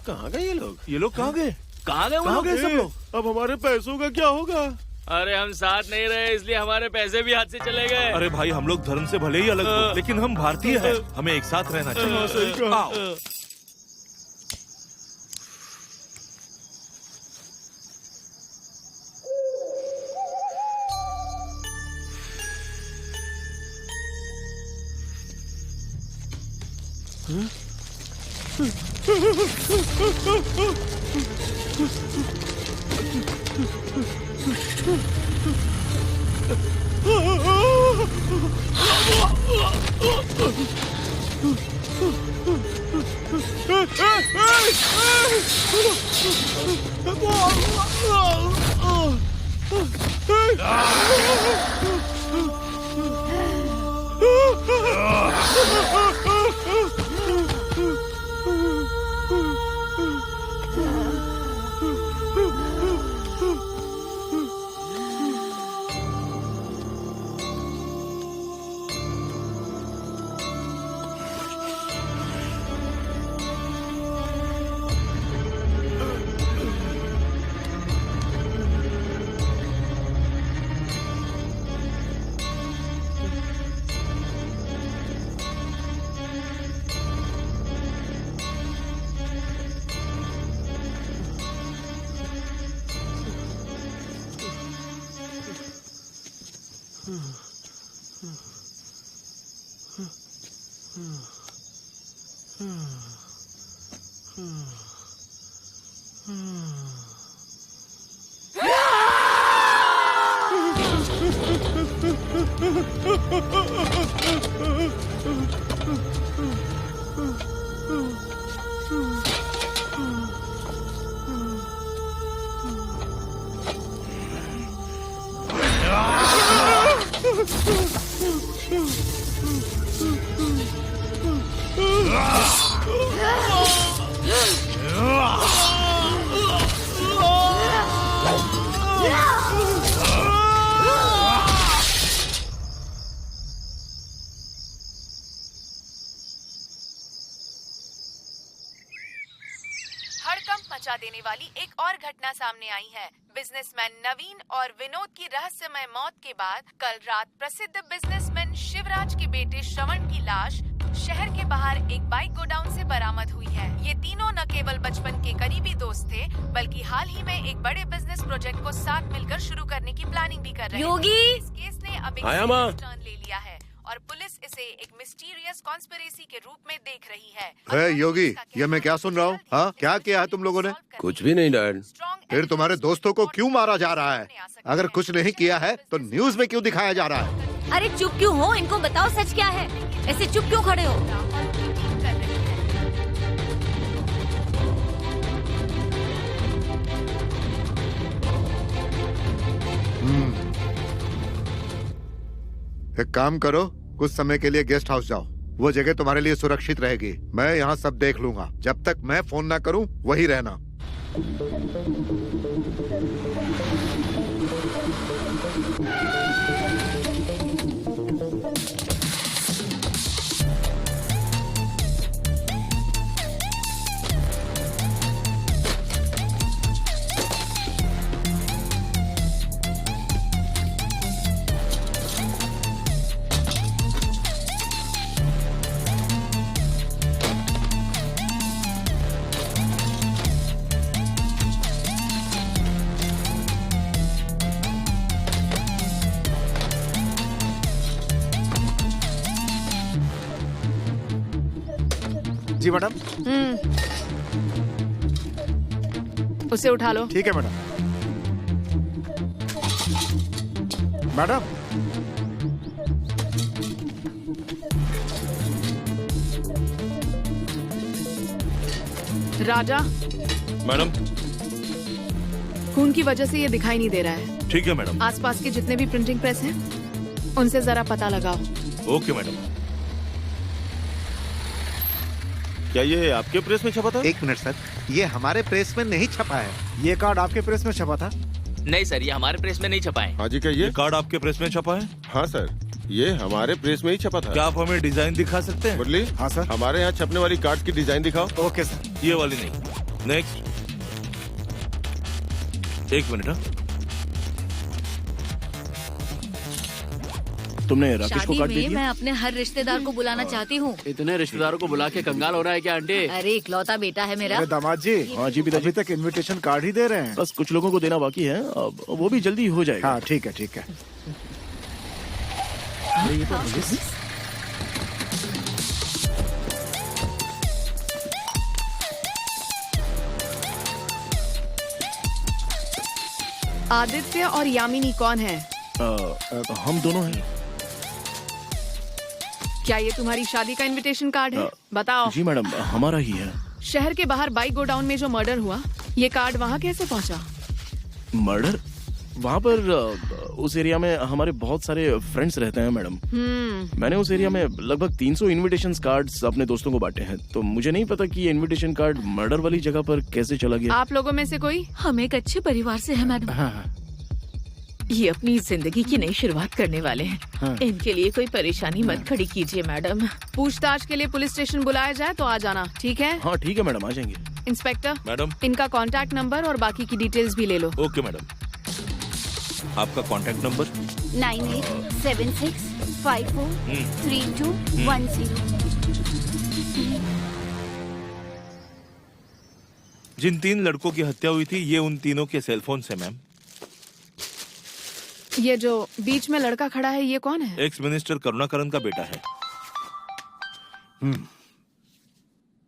कहाँ गए ये लोग? ये लोग कहाँ गए? कहाँ गए वो कहाँ लोग? गए सब लोग? अब हमारे पैसों का क्या होगा? अरे हम साथ नहीं रहे, इसलिए हमारे पैसे भी हाथ से चले गए। अरे भाई, हम लोग धर्म से भले ही अलग हो, लेकिन हम भारतीय हैं, हमें एक साथ रहना चाहिए। आओ। हड़कंप मचा देने वाली एक और घटना सामने आई है। बिजनेसमैन नवीन और विनोद की रहस्यमय मौत के बाद कल रात प्रसिद्ध बिजनेसमैन शिवराज के बेटे श्रवण की लाश शहर के बाहर एक बाइक गोडाउन से बरामद हुई है। ये तीनों न केवल बचपन के करीबी दोस्त थे, बल्कि हाल ही में एक बड़े बिजनेस प्रोजेक्ट को साथ मिलकर शुरू करने की प्लानिंग भी कर रहे हैं। इस केस ने अब एक टर्न ले लिया है और पुलिस इसे एक मिस्टीरियस कॉन्स्पिरेसी के रूप में देख रही है। योगी, ये मैं क्या सुन रहा हूँ? हाँ, क्या किया है तुम लोगों ने? कुछ भी नहीं डैड। फिर तुम्हारे दोस्तों को क्यों मारा जा रहा है? अगर कुछ नहीं किया है तो न्यूज में क्यों दिखाया जा रहा है? अरे चुप क्यों हो? इनको बताओ सच क्या है। ऐसे चुप क्यों खड़े हो? एक काम करो, कुछ समय के लिए गेस्ट हाउस जाओ। वो जगह तुम्हारे लिए सुरक्षित रहेगी। मैं यहाँ सब देख लूंगा। जब तक मैं फोन ना करूँ वही रहना। जी मैडम। उसे उठा लो। ठीक है मैडम। मैडम, राजा, मैडम। खून की वजह से ये दिखाई नहीं दे रहा है। ठीक है मैडम। आसपास के जितने भी प्रिंटिंग प्रेस हैं, उनसे जरा पता लगाओ। Okay madam. क्या ये आपके प्रेस में छपा था? एक मिनट सर, ये हमारे प्रेस में नहीं छपा है। ये कार्ड आपके प्रेस में छपा था? नहीं सर, ये हमारे प्रेस में नहीं छपा है। हाँ जी, क्या ये कार्ड आपके प्रेस में छपा है? हाँ सर, ये हमारे प्रेस में ही छपा था। क्या आप हमें डिजाइन दिखा सकते हैं? मुरली, हाँ सर। हमारे यहाँ छपने वाली कार्ड की डिजाइन दिखाओ। Okay sir. ये वाली नहीं। नेक्स्ट। एक मिनट। तुमने राकेश को शादी कार्ड दे में दिया? मैं अपने हर रिश्तेदार को बुलाना चाहती हूँ। इतने रिश्तेदारों को बुला के कंगाल हो रहा है क्या आंटी? अरे इकलौता बेटा है मेरा। अरे दामाद जी, हाँ जी पिताजी। अभी तक इनविटेशन कार्ड ही दे रहे हैं। बस कुछ लोगों को देना बाकी है, अब वो भी जल्दी हो जाएगा। हाँ ठीक है, ठीक है। ये तो आदित्य और यामिनी कौन है? हम दोनों हैं। क्या ये तुम्हारी शादी का इनविटेशन कार्ड है? बताओ। जी मैडम, हमारा ही है। शहर के बाहर बाइक गोडाउन में जो मर्डर हुआ, ये कार्ड वहाँ कैसे पहुँचा? मर्डर? वहाँ पर उस एरिया में हमारे बहुत सारे फ्रेंड्स रहते हैं मैडम। मैंने उस एरिया में लगभग 300 इनविटेशन कार्ड्स अपने दोस्तों को बांटे हैं, तो मुझे नहीं पता कि ये इनविटेशन कार्ड मर्डर वाली जगह पर कैसे चला गया। आप लोगों में से कोई? हम एक अच्छे परिवार से हैं मैडम। हाँ। ये अपनी जिंदगी की नई शुरुआत करने वाले हैं। हाँ। इनके लिए कोई परेशानी मत खड़ी कीजिए मैडम। पूछताछ के लिए पुलिस स्टेशन बुलाया जाए तो आ जाना, ठीक है? हाँ ठीक है मैडम, आ जाएंगे। इंस्पेक्टर मैडम, इनका कांटेक्ट नंबर और बाकी की डिटेल्स भी ले लो। Okay madam. आपका कांटेक्ट नंबर? 9876543210। जिन 3 लड़कों की हत्या हुई थी, ये उन तीनों के सेलफोन से मैम। ये जो बीच में लड़का खड़ा है, ये कौन है? एक्स मिनिस्टर करुणाकरन का बेटा है।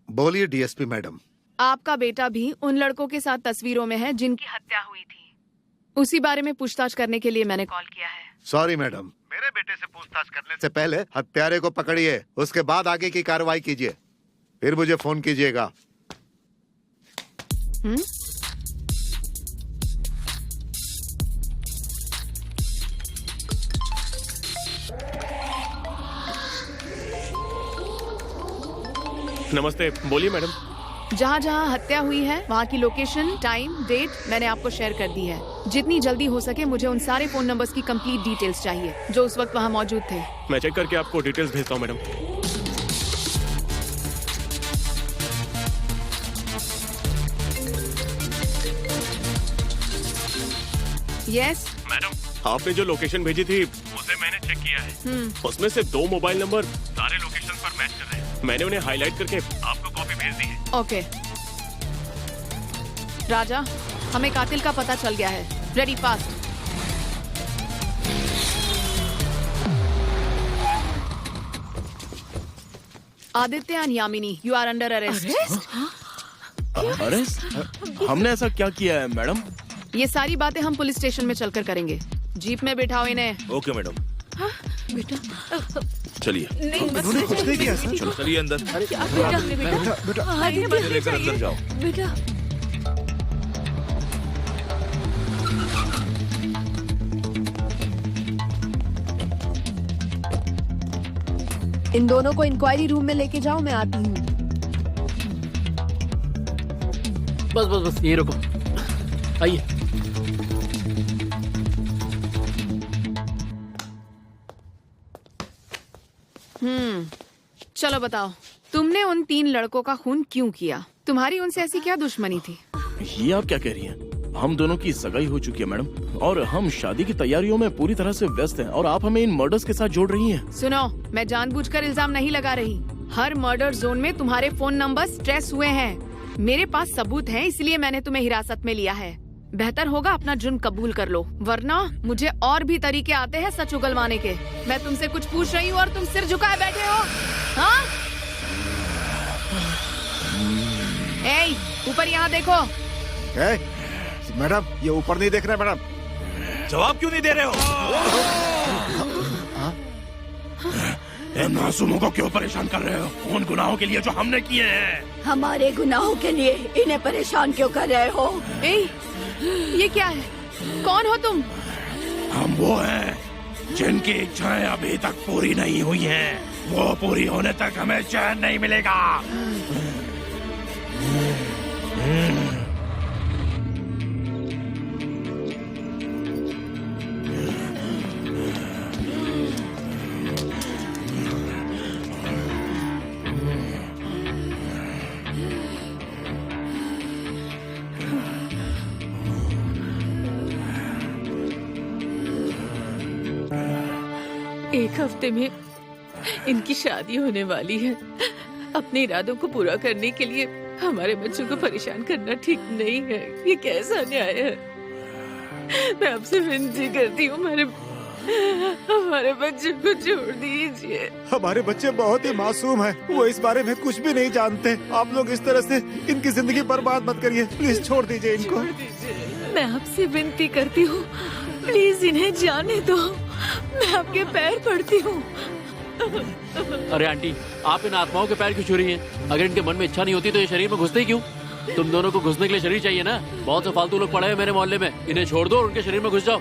बोलिए डीएसपी मैडम। आपका बेटा भी उन लड़कों के साथ तस्वीरों में है जिनकी हत्या हुई थी। उसी बारे में पूछताछ करने के लिए मैंने कॉल किया है। सॉरी मैडम, मेरे बेटे से पूछताछ करने से पहले हत्यारे को पकड़िए, उसके बाद आगे की कार्रवाई कीजिए, फिर मुझे फोन कीजिएगा। नमस्ते, बोलिए मैडम। जहाँ जहाँ हत्या हुई है वहाँ की लोकेशन, टाइम, डेट मैंने आपको शेयर कर दी है। जितनी जल्दी हो सके मुझे उन सारे फोन नंबर्स की कंप्लीट डिटेल्स चाहिए जो उस वक्त वहाँ मौजूद थे। मैं चेक करके आपको डिटेल्स भेजता हूँ मैडम। यस मैडम, आपने जो लोकेशन भेजी थी उसे मैंने चेक किया है। उसमें से 2 मोबाइल नंबर सारे लोकेशन पर मैच कर रहे हैं। मैंने उन्हें हाईलाइट करके आपको कॉपी भेज दी है। ओके राजा, हमें कातिल का पता चल गया है। Ready, fast. Aditya and Yamini, you are under arrest. Arrest? हमने ऐसा क्या किया है मैडम? ये सारी बातें हम पुलिस स्टेशन में चलकर करेंगे। जीप में बिठाओ इन्हें। Okay madam. बेटा चलिए। उन्होंने कुछ नहीं किया सर। चलो चलिए अंदर। लेकर अंदर जाओ। बेटा इन दोनों को इंक्वायरी रूम में लेके जाओ, मैं आती हूँ। बस बस बस, ये रुको, आइए। चलो बताओ, तुमने उन 3 लड़कों का खून क्यों किया? तुम्हारी उनसे ऐसी क्या दुश्मनी थी? ये आप क्या कह रही हैं? हम दोनों की सगाई हो चुकी है मैडम, और हम शादी की तैयारियों में पूरी तरह से व्यस्त हैं, और आप हमें इन मर्डर्स के साथ जोड़ रही हैं। सुनो, मैं जानबूझकर इल्जाम नहीं लगा रही। हर मर्डर जोन में तुम्हारे फोन नंबर ट्रेस हुए हैं। मेरे पास सबूत हैं, इसलिए मैंने तुम्हें हिरासत में लिया है। बेहतर होगा अपना जुर्म कबूल कर लो, वरना मुझे और भी तरीके आते हैं सच उगलवाने के। मैं तुमसे कुछ पूछ रही हूँ और तुम सिर झुकाए बैठे हो। हाँ? ए, ऊपर यहाँ देखो। मैडम, ये ऊपर नहीं देख रहे मैडम। जवाब क्यों नहीं दे रहे हो? इन मासूमों को क्यों परेशान कर रहे हो? उन गुनाहों के लिए जो हमने किए हैं। हमारे गुनाहों के लिए इन्हें परेशान क्यों कर रहे हो? ये क्या है? कौन हो तुम? हम वो हैं जिनकी इच्छाएं अभी तक पूरी नहीं हुई हैं। वो पूरी होने तक हमें चैन नहीं मिलेगा। एक हफ्ते में इनकी शादी होने वाली है। अपने इरादों को पूरा करने के लिए हमारे बच्चों को परेशान करना ठीक नहीं है। ये कैसा न्याय है? मैं आपसे विनती करती हूँ, हमारे बच्चों को छोड़ दीजिए। हमारे बच्चे बहुत ही मासूम हैं, वो इस बारे में कुछ भी नहीं जानते। आप लोग इस तरह से इनकी जिंदगी बर्बाद मत करिए, प्लीज छोड़ दीजिए इनको। मैं आपसे विनती करती हूँ, प्लीज इन्हें जाने दो। मैं आपके पैर पड़ती हूँ। अरे आंटी, आप इन आत्माओं के पैर क्यों छू रही हैं? अगर इनके मन में इच्छा नहीं होती तो ये शरीर में घुसते ही क्यों? तुम दोनों को घुसने के लिए शरीर चाहिए ना? बहुत से फालतू लोग पड़े हैं मेरे मोहल्ले में, इन्हें छोड़ दो और उनके शरीर में घुस जाओ।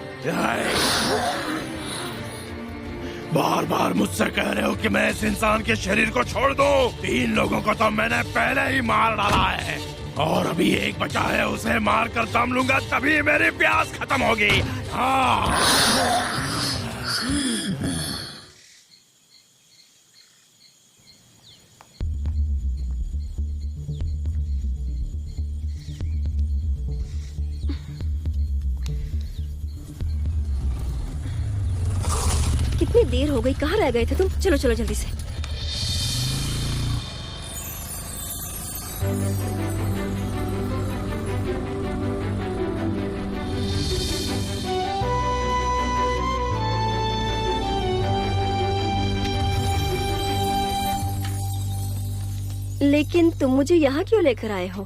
बार बार मुझसे कह रहे हो कि मैं इस इंसान के शरीर को छोड़ दूं। 3 लोगों को तो मैंने पहले ही मार डाला है, और अभी एक बचा है, उसे मार कर दम लूंगा, तभी मेरी प्यास खत्म होगी। हाँ। कितनी देर हो गई, कहाँ रह गए थे तुम? चलो चलो जल्दी से। लेकिन तुम मुझे यहाँ क्यों लेकर आए हो?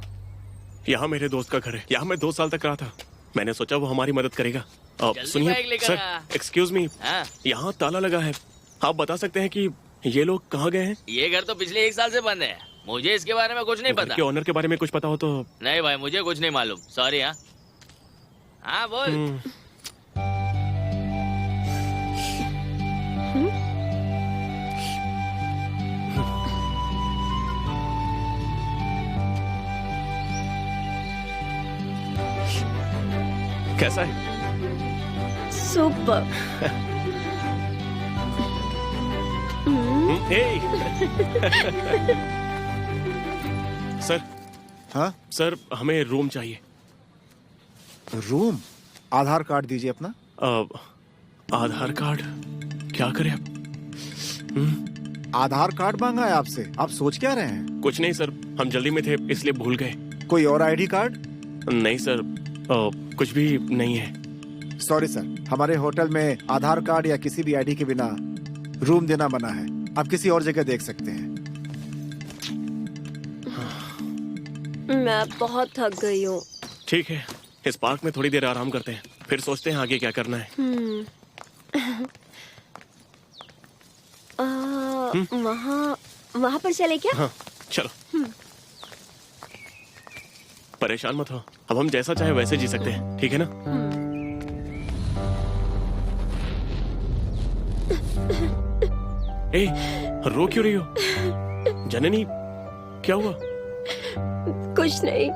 यहाँ मेरे दोस्त का घर है, यहाँ मैं 2 साल तक रहा था। मैंने सोचा वो हमारी मदद करेगा। अब जल्दी सुनिए बाइक लेकर सर, आ। एक्सक्यूज मी, हाँ? यहाँ ताला लगा है। आप बता सकते हैं कि ये लोग कहाँ गए हैं? ये घर तो पिछले 1 साल से बंद है। मुझे इसके बारे में कुछ नहीं घर पता। के ओनर के बारे में कुछ पता हो तो। नहीं भाई, मुझे कुछ नहीं मालूम। सॉरी। हाँ हाँ बोल। कैसा है? सुपर। सर। हाँ सर, हमें रूम चाहिए। रूम? आधार कार्ड दीजिए अपना। आधार कार्ड क्या करें अब? आधार कार्ड मांगा है आपसे, आप सोच क्या रहे हैं? कुछ नहीं सर, हम जल्दी में थे इसलिए भूल गए। कोई और आईडी कार्ड? नहीं सर, कुछ भी नहीं है। सॉरी सर, हमारे होटल में आधार कार्ड या किसी भी आईडी के बिना रूम देना मना है। आप किसी और जगह देख सकते हैं। मैं बहुत थक गई हूँ। ठीक है, इस पार्क में थोड़ी देर आराम करते हैं, फिर सोचते हैं आगे क्या करना है। वहाँ पर चले क्या? हाँ चलो। परेशान मत हो, अब हम जैसा चाहे वैसे जी सकते हैं, ठीक है ना? ए, रो क्यों रही हो? जननी, क्या हुआ? कुछ नहीं,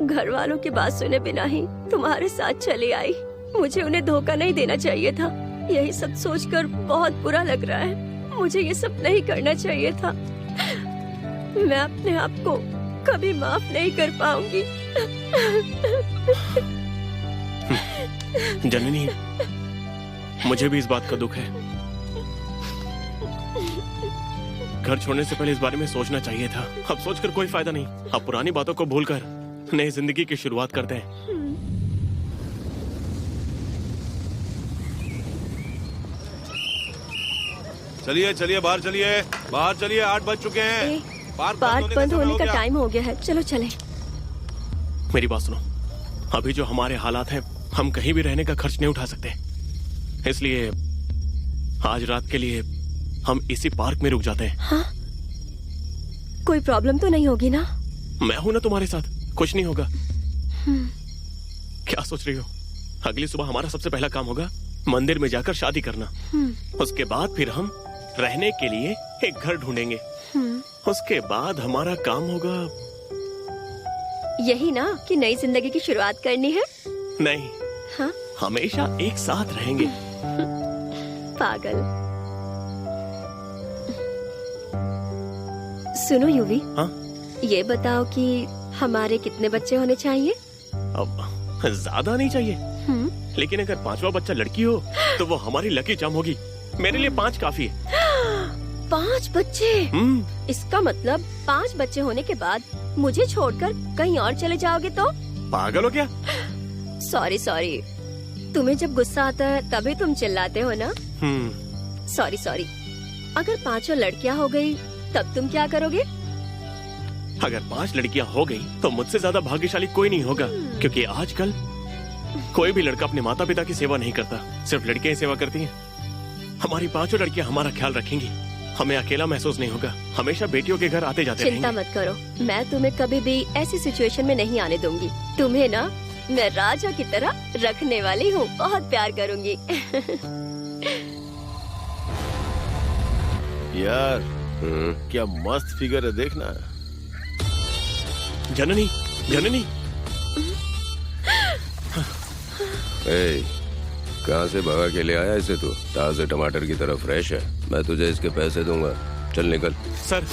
घर वालों की बात सुने बिना ही तुम्हारे साथ चली आई। मुझे उन्हें धोखा नहीं देना चाहिए था। यही सब सोचकर बहुत बुरा लग रहा है। मुझे ये सब नहीं करना चाहिए था। मैं अपने आप को कभी माफ नहीं कर पाऊंगी। जननी, मुझे भी इस बात का दुख है। घर छोड़ने से पहले इस बारे में सोचना चाहिए था। अब सोचकर कोई फायदा नहीं। अब पुरानी बातों को भूलकर नई जिंदगी की शुरुआत करते हैं। चलिए चलिए, बाहर चलिए, बाहर चलिए। 8 बज चुके हैं। पार्क बंद होने का टाइम हो गया है। चलो चले। मेरी बात सुनो, अभी जो हमारे हालात हैं, हम कहीं भी रहने का खर्च नहीं उठा सकते। इसलिए आज रात के लिए हम इसी पार्क में रुक जाते हैं। हाँ? कोई प्रॉब्लम तो नहीं होगी ना? मैं हूं ना तुम्हारे साथ, कुछ नहीं होगा। क्या सोच रही हो? अगली सुबह हमारा सबसे पहला काम होगा मंदिर में जाकर शादी करना। उसके बाद फिर हम रहने के लिए एक घर ढूंढेंगे। उसके बाद हमारा काम होगा यही ना कि नई जिंदगी की शुरुआत करनी है। नहीं, हाँ? हमेशा एक साथ रहेंगे। पागल। सुनो यूवी, हाँ? ये बताओ कि हमारे कितने बच्चे होने चाहिए? अब ज्यादा नहीं चाहिए, लेकिन अगर 5वां बच्चा लड़की हो तो वो हमारी लकी चार्म होगी। मेरे लिए 5 काफी है। 5 बच्चे? इसका मतलब 5 बच्चे होने के बाद मुझे छोड़कर कहीं और चले जाओगे तो? पागल हो क्या? सॉरी, तुम्हें जब गुस्सा आता है तभी तुम चिल्लाते हो ना? सॉरी। अगर 5 लड़कियां हो गई तब तुम क्या करोगे? अगर 5 लड़कियां हो गई तो मुझसे ज्यादा भाग्यशाली कोई नहीं होगा, क्योंकि आजकल कोई भी लड़का अपने माता पिता की सेवा नहीं करता, सिर्फ लड़कियां ही सेवा करती हैं। हमारी 5 लड़कियां हमारा ख्याल रखेंगी, हमें अकेला महसूस नहीं होगा। हमेशा बेटियों के घर आते जाते चिंता मत करो, मैं तुम्हें कभी भी ऐसी सिचुएशन में नहीं आने दूंगी। तुम्हें ना मैं राजा की तरह रखने वाली हूँ, बहुत प्यार करूंगी। यार क्या मस्त फिगर है, देखना। जननी, कहाँ से भगा के ले आया इसे? तू ताजे टमाटर की तरह फ्रेश है। मैं तुझे इसके पैसे दूंगा, चल निकल। सर,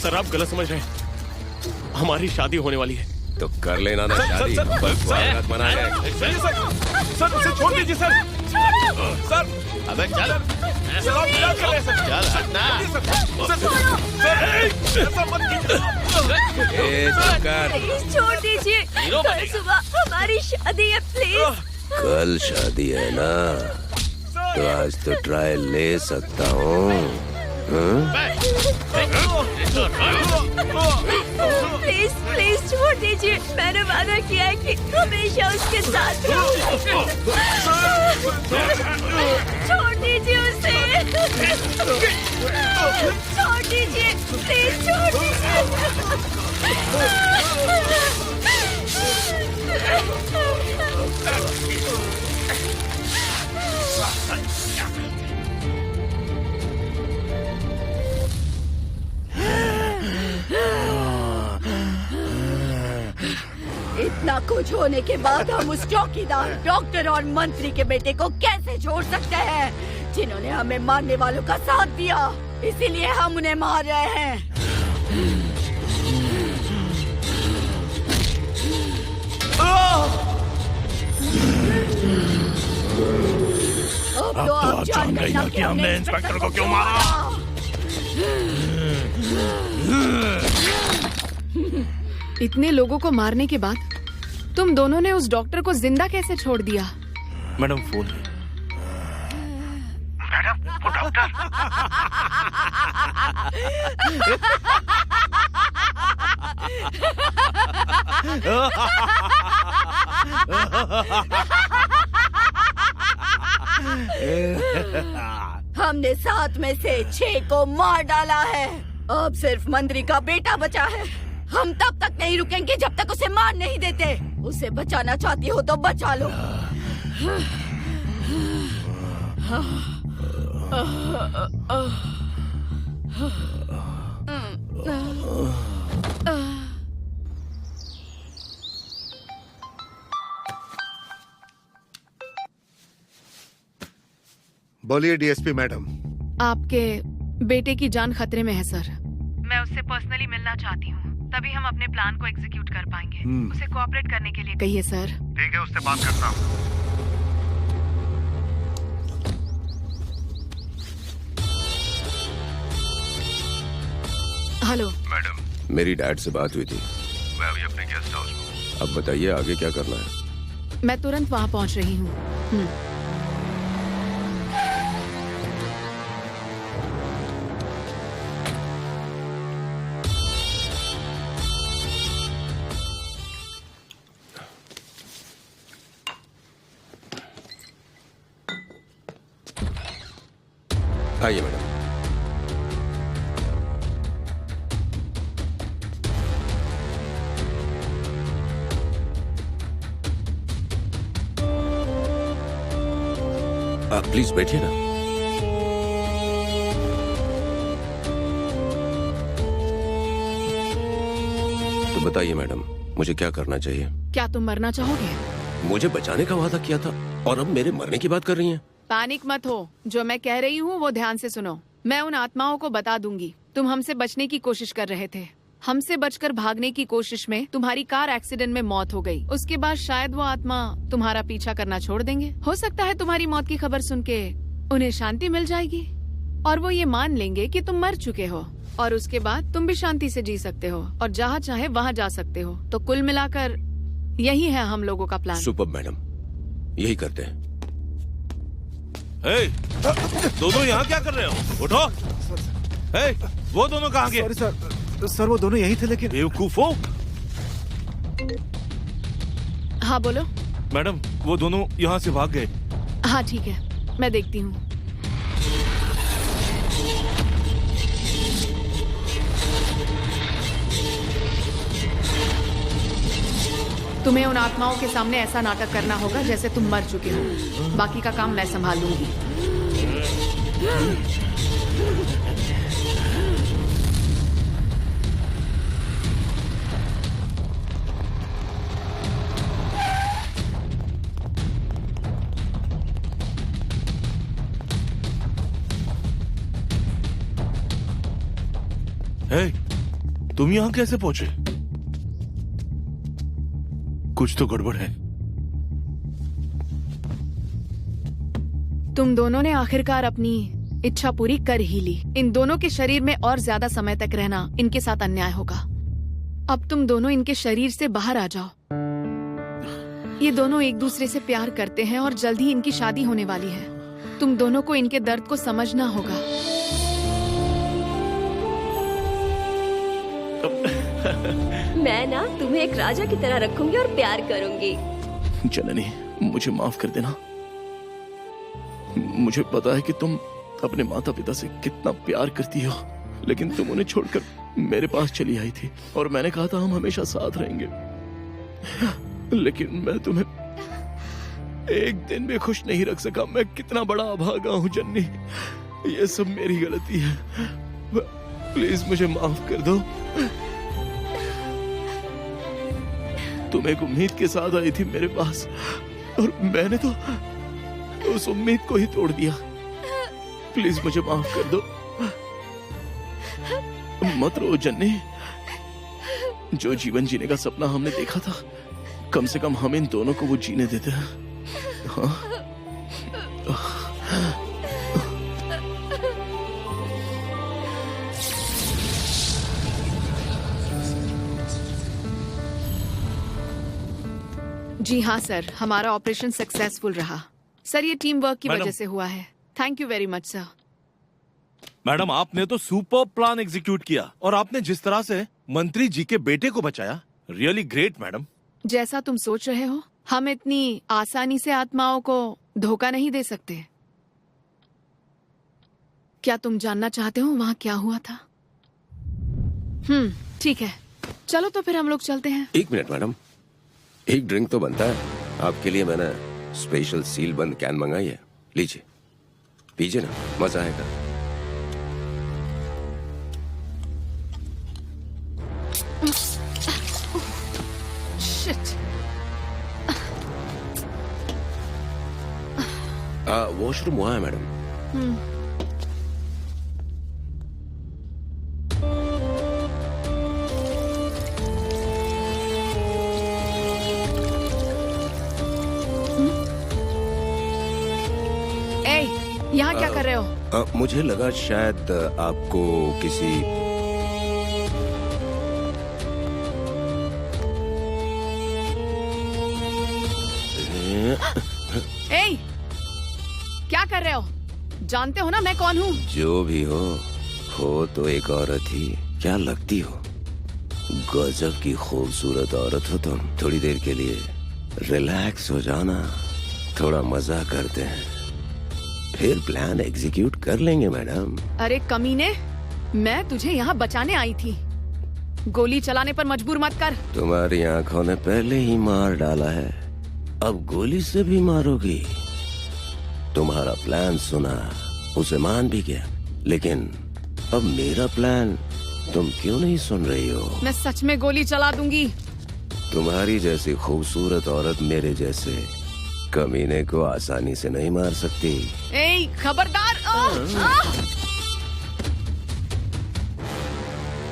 सर आप गलत समझ रहे हैं, हमारी शादी होने वाली है। तो कर लेना ना शादी, बस स्वागत मनाए। सर उसे छोड़ दीजिए सर। सर अबे चल, चल हटना। प्लीज छोड़ दीजिए, कल सुबह हमारी शादी है, प्लीज। कल शादी है ना, तो आज तो ट्रायल ले सकता हूँ। प्लीज प्लीज छोड़ दीजिए। मैंने वादा किया है कि हमेशा उसके साथ रहूंगी। छोड़ दीजिए उसे। छोड़ दीजिए प्लीज, छोड़ इतना कुछ होने के बाद हम उस चौकीदार, डॉक्टर और मंत्री के बेटे को कैसे छोड़ सकते हैं, जिन्होंने हमें मारने वालों का साथ दिया। इसीलिए हम उन्हें मार रहे हैं। अब तो आप जान गई ना कि हमने इंस्पेक्टर को क्यों मारा। इतने लोगों को मारने के बाद तुम दोनों ने उस डॉक्टर को जिंदा कैसे छोड़ दिया? मैडम फोन है। मैडम वो डॉक्टर। हमने 7 में से 6 को मार डाला है। अब सिर्फ मंत्री का बेटा बचा है। हम तब तक नहीं रुकेंगे जब तक उसे मार नहीं देते। उसे बचाना चाहती हो तो बचा लो। बोलिए डीएसपी मैडम। आपके बेटे की जान खतरे में है सर। मैं उससे पर्सनली मिलना चाहती हूँ, तभी हम अपने प्लान को एग्जीक्यूट कर पाएंगे। उसे कोऑपरेट करने के लिए कहिए सर। ठीक है, उससे बात करता हूँ। हेलो मैडम, मेरी डैड से बात हुई थी। मैं अभी अपने गेस्ट हाउस में। अब बताइए आगे क्या करना है। मैं तुरंत वहाँ पहुँच रही हूँ। आइए मैडम। आप प्लीज बैठिए ना। तो बताइए मैडम, मुझे क्या करना चाहिए? क्या तुम मरना चाहोगे? मुझे बचाने का वादा किया था और अब मेरे मरने की बात कर रही हैं। पैनिक मत हो, जो मैं कह रही हूँ वो ध्यान से सुनो। मैं उन आत्माओं को बता दूंगी तुम हमसे बचने की कोशिश कर रहे थे। हमसे बचकर भागने की कोशिश में तुम्हारी कार एक्सीडेंट में मौत हो गई। उसके बाद शायद वो आत्मा तुम्हारा पीछा करना छोड़ देंगे। हो सकता है तुम्हारी मौत की खबर सुन के उन्हें शांति मिल जाएगी और वो ये मान लेंगे कि तुम मर चुके हो, और उसके बाद तुम भी शांति से जी सकते हो और जहाँ चाहे वहाँ जा सकते हो। तो कुल मिलाकर यही है हम लोगों का प्लान। सुपर मैडम, यही करते हैं। दोनों यहाँ क्या कर रहे हो? उठो। वो दोनों कहाँ गए? सॉरी सर, वो दोनों यही थे लेकिन। बेवकूफो। हाँ बोलो। मैडम, वो दोनों यहाँ से भाग गए। हाँ ठीक है, मैं देखती हूँ। तुम्हें उन आत्माओं के सामने ऐसा नाटक करना होगा जैसे तुम मर चुके हो। बाकी का काम मैं संभाल लूंगी। तुम यहाँ कैसे पहुंचे? कुछ तो गड़बड़ है। तुम दोनों ने आखिरकार अपनी इच्छा पूरी कर ही ली। इन दोनों के शरीर में और ज्यादा समय तक रहना इनके साथ अन्याय होगा। अब तुम दोनों इनके शरीर से बाहर आ जाओ। ये दोनों एक दूसरे से प्यार करते हैं और जल्द ही इनकी शादी होने वाली है। तुम दोनों को इनके दर्द को समझना होगा। मैं ना तुम्हें एक राजा की तरह रखूंगी और प्यार करूंगी। जननी, मुझे माफ कर देना। मुझे पता है कि तुम अपने माता पिता से कितना प्यार करती हो, लेकिन तुम उन्हें छोड़कर मेरे पास चली आई थी और मैंने कहा था हम हमेशा साथ रहेंगे। लेकिन मैं तुम्हें एक दिन भी खुश नहीं रख सका। मैं कितना बड़ा अभागा हूँ जन्नी, ये सब मेरी गलती है। प्लीज मुझे माफ कर दो। तुम एक उम्मीद के साथ आई थी मेरे पास और मैंने तो उस उम्मीद को ही तोड़ दिया। प्लीज मुझे माफ कर दो। मत रो जन्नी, जो जीवन जीने का सपना हमने देखा था, कम से कम हम इन दोनों को वो जीने देते हैं। हाँ? जी हाँ सर, हमारा ऑपरेशन सक्सेसफुल रहा। सर ये टीम वर्क की वजह से हुआ है। Thank you very much sir. Madam, आपने तो सुपर प्लान एग्जीक्यूट किया और आपने जिस तरह से मंत्री जी के बेटे को बचाया, रियली ग्रेट मैडम। जैसा तुम सोच रहे हो, हम इतनी आसानी से आत्माओं को धोखा नहीं दे सकते। क्या तुम जानना चाहते हो वहाँ क्या हुआ था? ठीक है, चलो तो फिर हम लोग चलते हैं। एक मिनट मैडम, एक ड्रिंक तो बनता है। आपके लिए मैंने स्पेशल सील बंद कैन मंगाई है, लीजिए पीजिए ना, मजा आएगा। शिट। वॉशरूम वहाँ है मैडम। यहाँ क्या कर रहे हो? मुझे लगा शायद आपको किसी क्या कर रहे हो? जानते हो ना मैं कौन हूँ? जो भी हो तो एक औरत ही। क्या लगती हो? गजब की खूबसूरत औरत हो तुम। थोड़ी देर के लिए रिलैक्स हो जाना, थोड़ा मजा करते हैं, फिर प्लान एग्जीक्यूट कर लेंगे मैडम। अरे कमीने, मैं तुझे यहाँ बचाने आई थी। गोली चलाने पर मजबूर मत कर। तुम्हारी आंखों ने पहले ही मार डाला है, अब गोली से भी मारोगी। तुम्हारा प्लान सुना, उसे मान भी गया, लेकिन अब मेरा प्लान तुम क्यों नहीं सुन रही हो? मैं सच में गोली चला दूंगी। तुम्हारी जैसी खूबसूरत औरत मेरे जैसे कमीने को आसानी से नहीं मार सकती। खबरदार!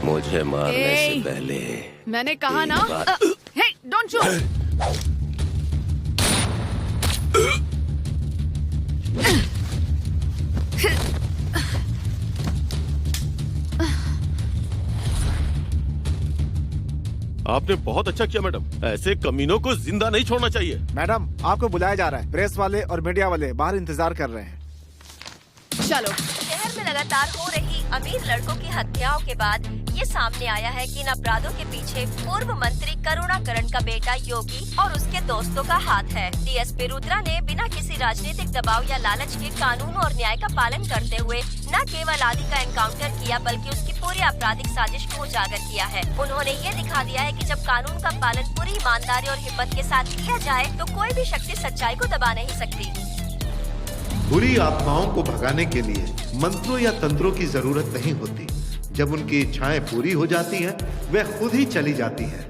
मुझे मारने से पहले मैंने कहा ना, हे, डोंट शूट। आपने बहुत अच्छा किया मैडम, ऐसे कमीनों को जिंदा नहीं छोड़ना चाहिए। मैडम, आपको बुलाया जा रहा है। प्रेस वाले और मीडिया वाले बाहर इंतजार कर रहे हैं। चलो। शहर में लगातार हो रही अमीर लड़कों की हत्याओं के बाद ये सामने आया है कि इन अपराधों के पीछे पूर्व मंत्री करुणाकरण का बेटा योगी और उसके दोस्तों का हाथ है। डीएसपी रुद्रा ने बिना किसी राजनीतिक दबाव या लालच के कानून और न्याय का पालन करते हुए न केवल आदि का एनकाउंटर किया, बल्कि उसकी पूरी आपराधिक साजिश को उजागर किया है। उन्होंने ये दिखा दिया है कि जब कानून का पालन पूरी ईमानदारी और हिम्मत के साथ किया जाए तो कोई भी शक्ति सच्चाई को दबा नहीं सकती। बुरी आत्माओं को भगाने के लिए मंत्रों या तंत्रों की जरूरत नहीं होती। जब उनकी इच्छाएं पूरी हो जाती हैं, वे खुद ही चली जाती हैं।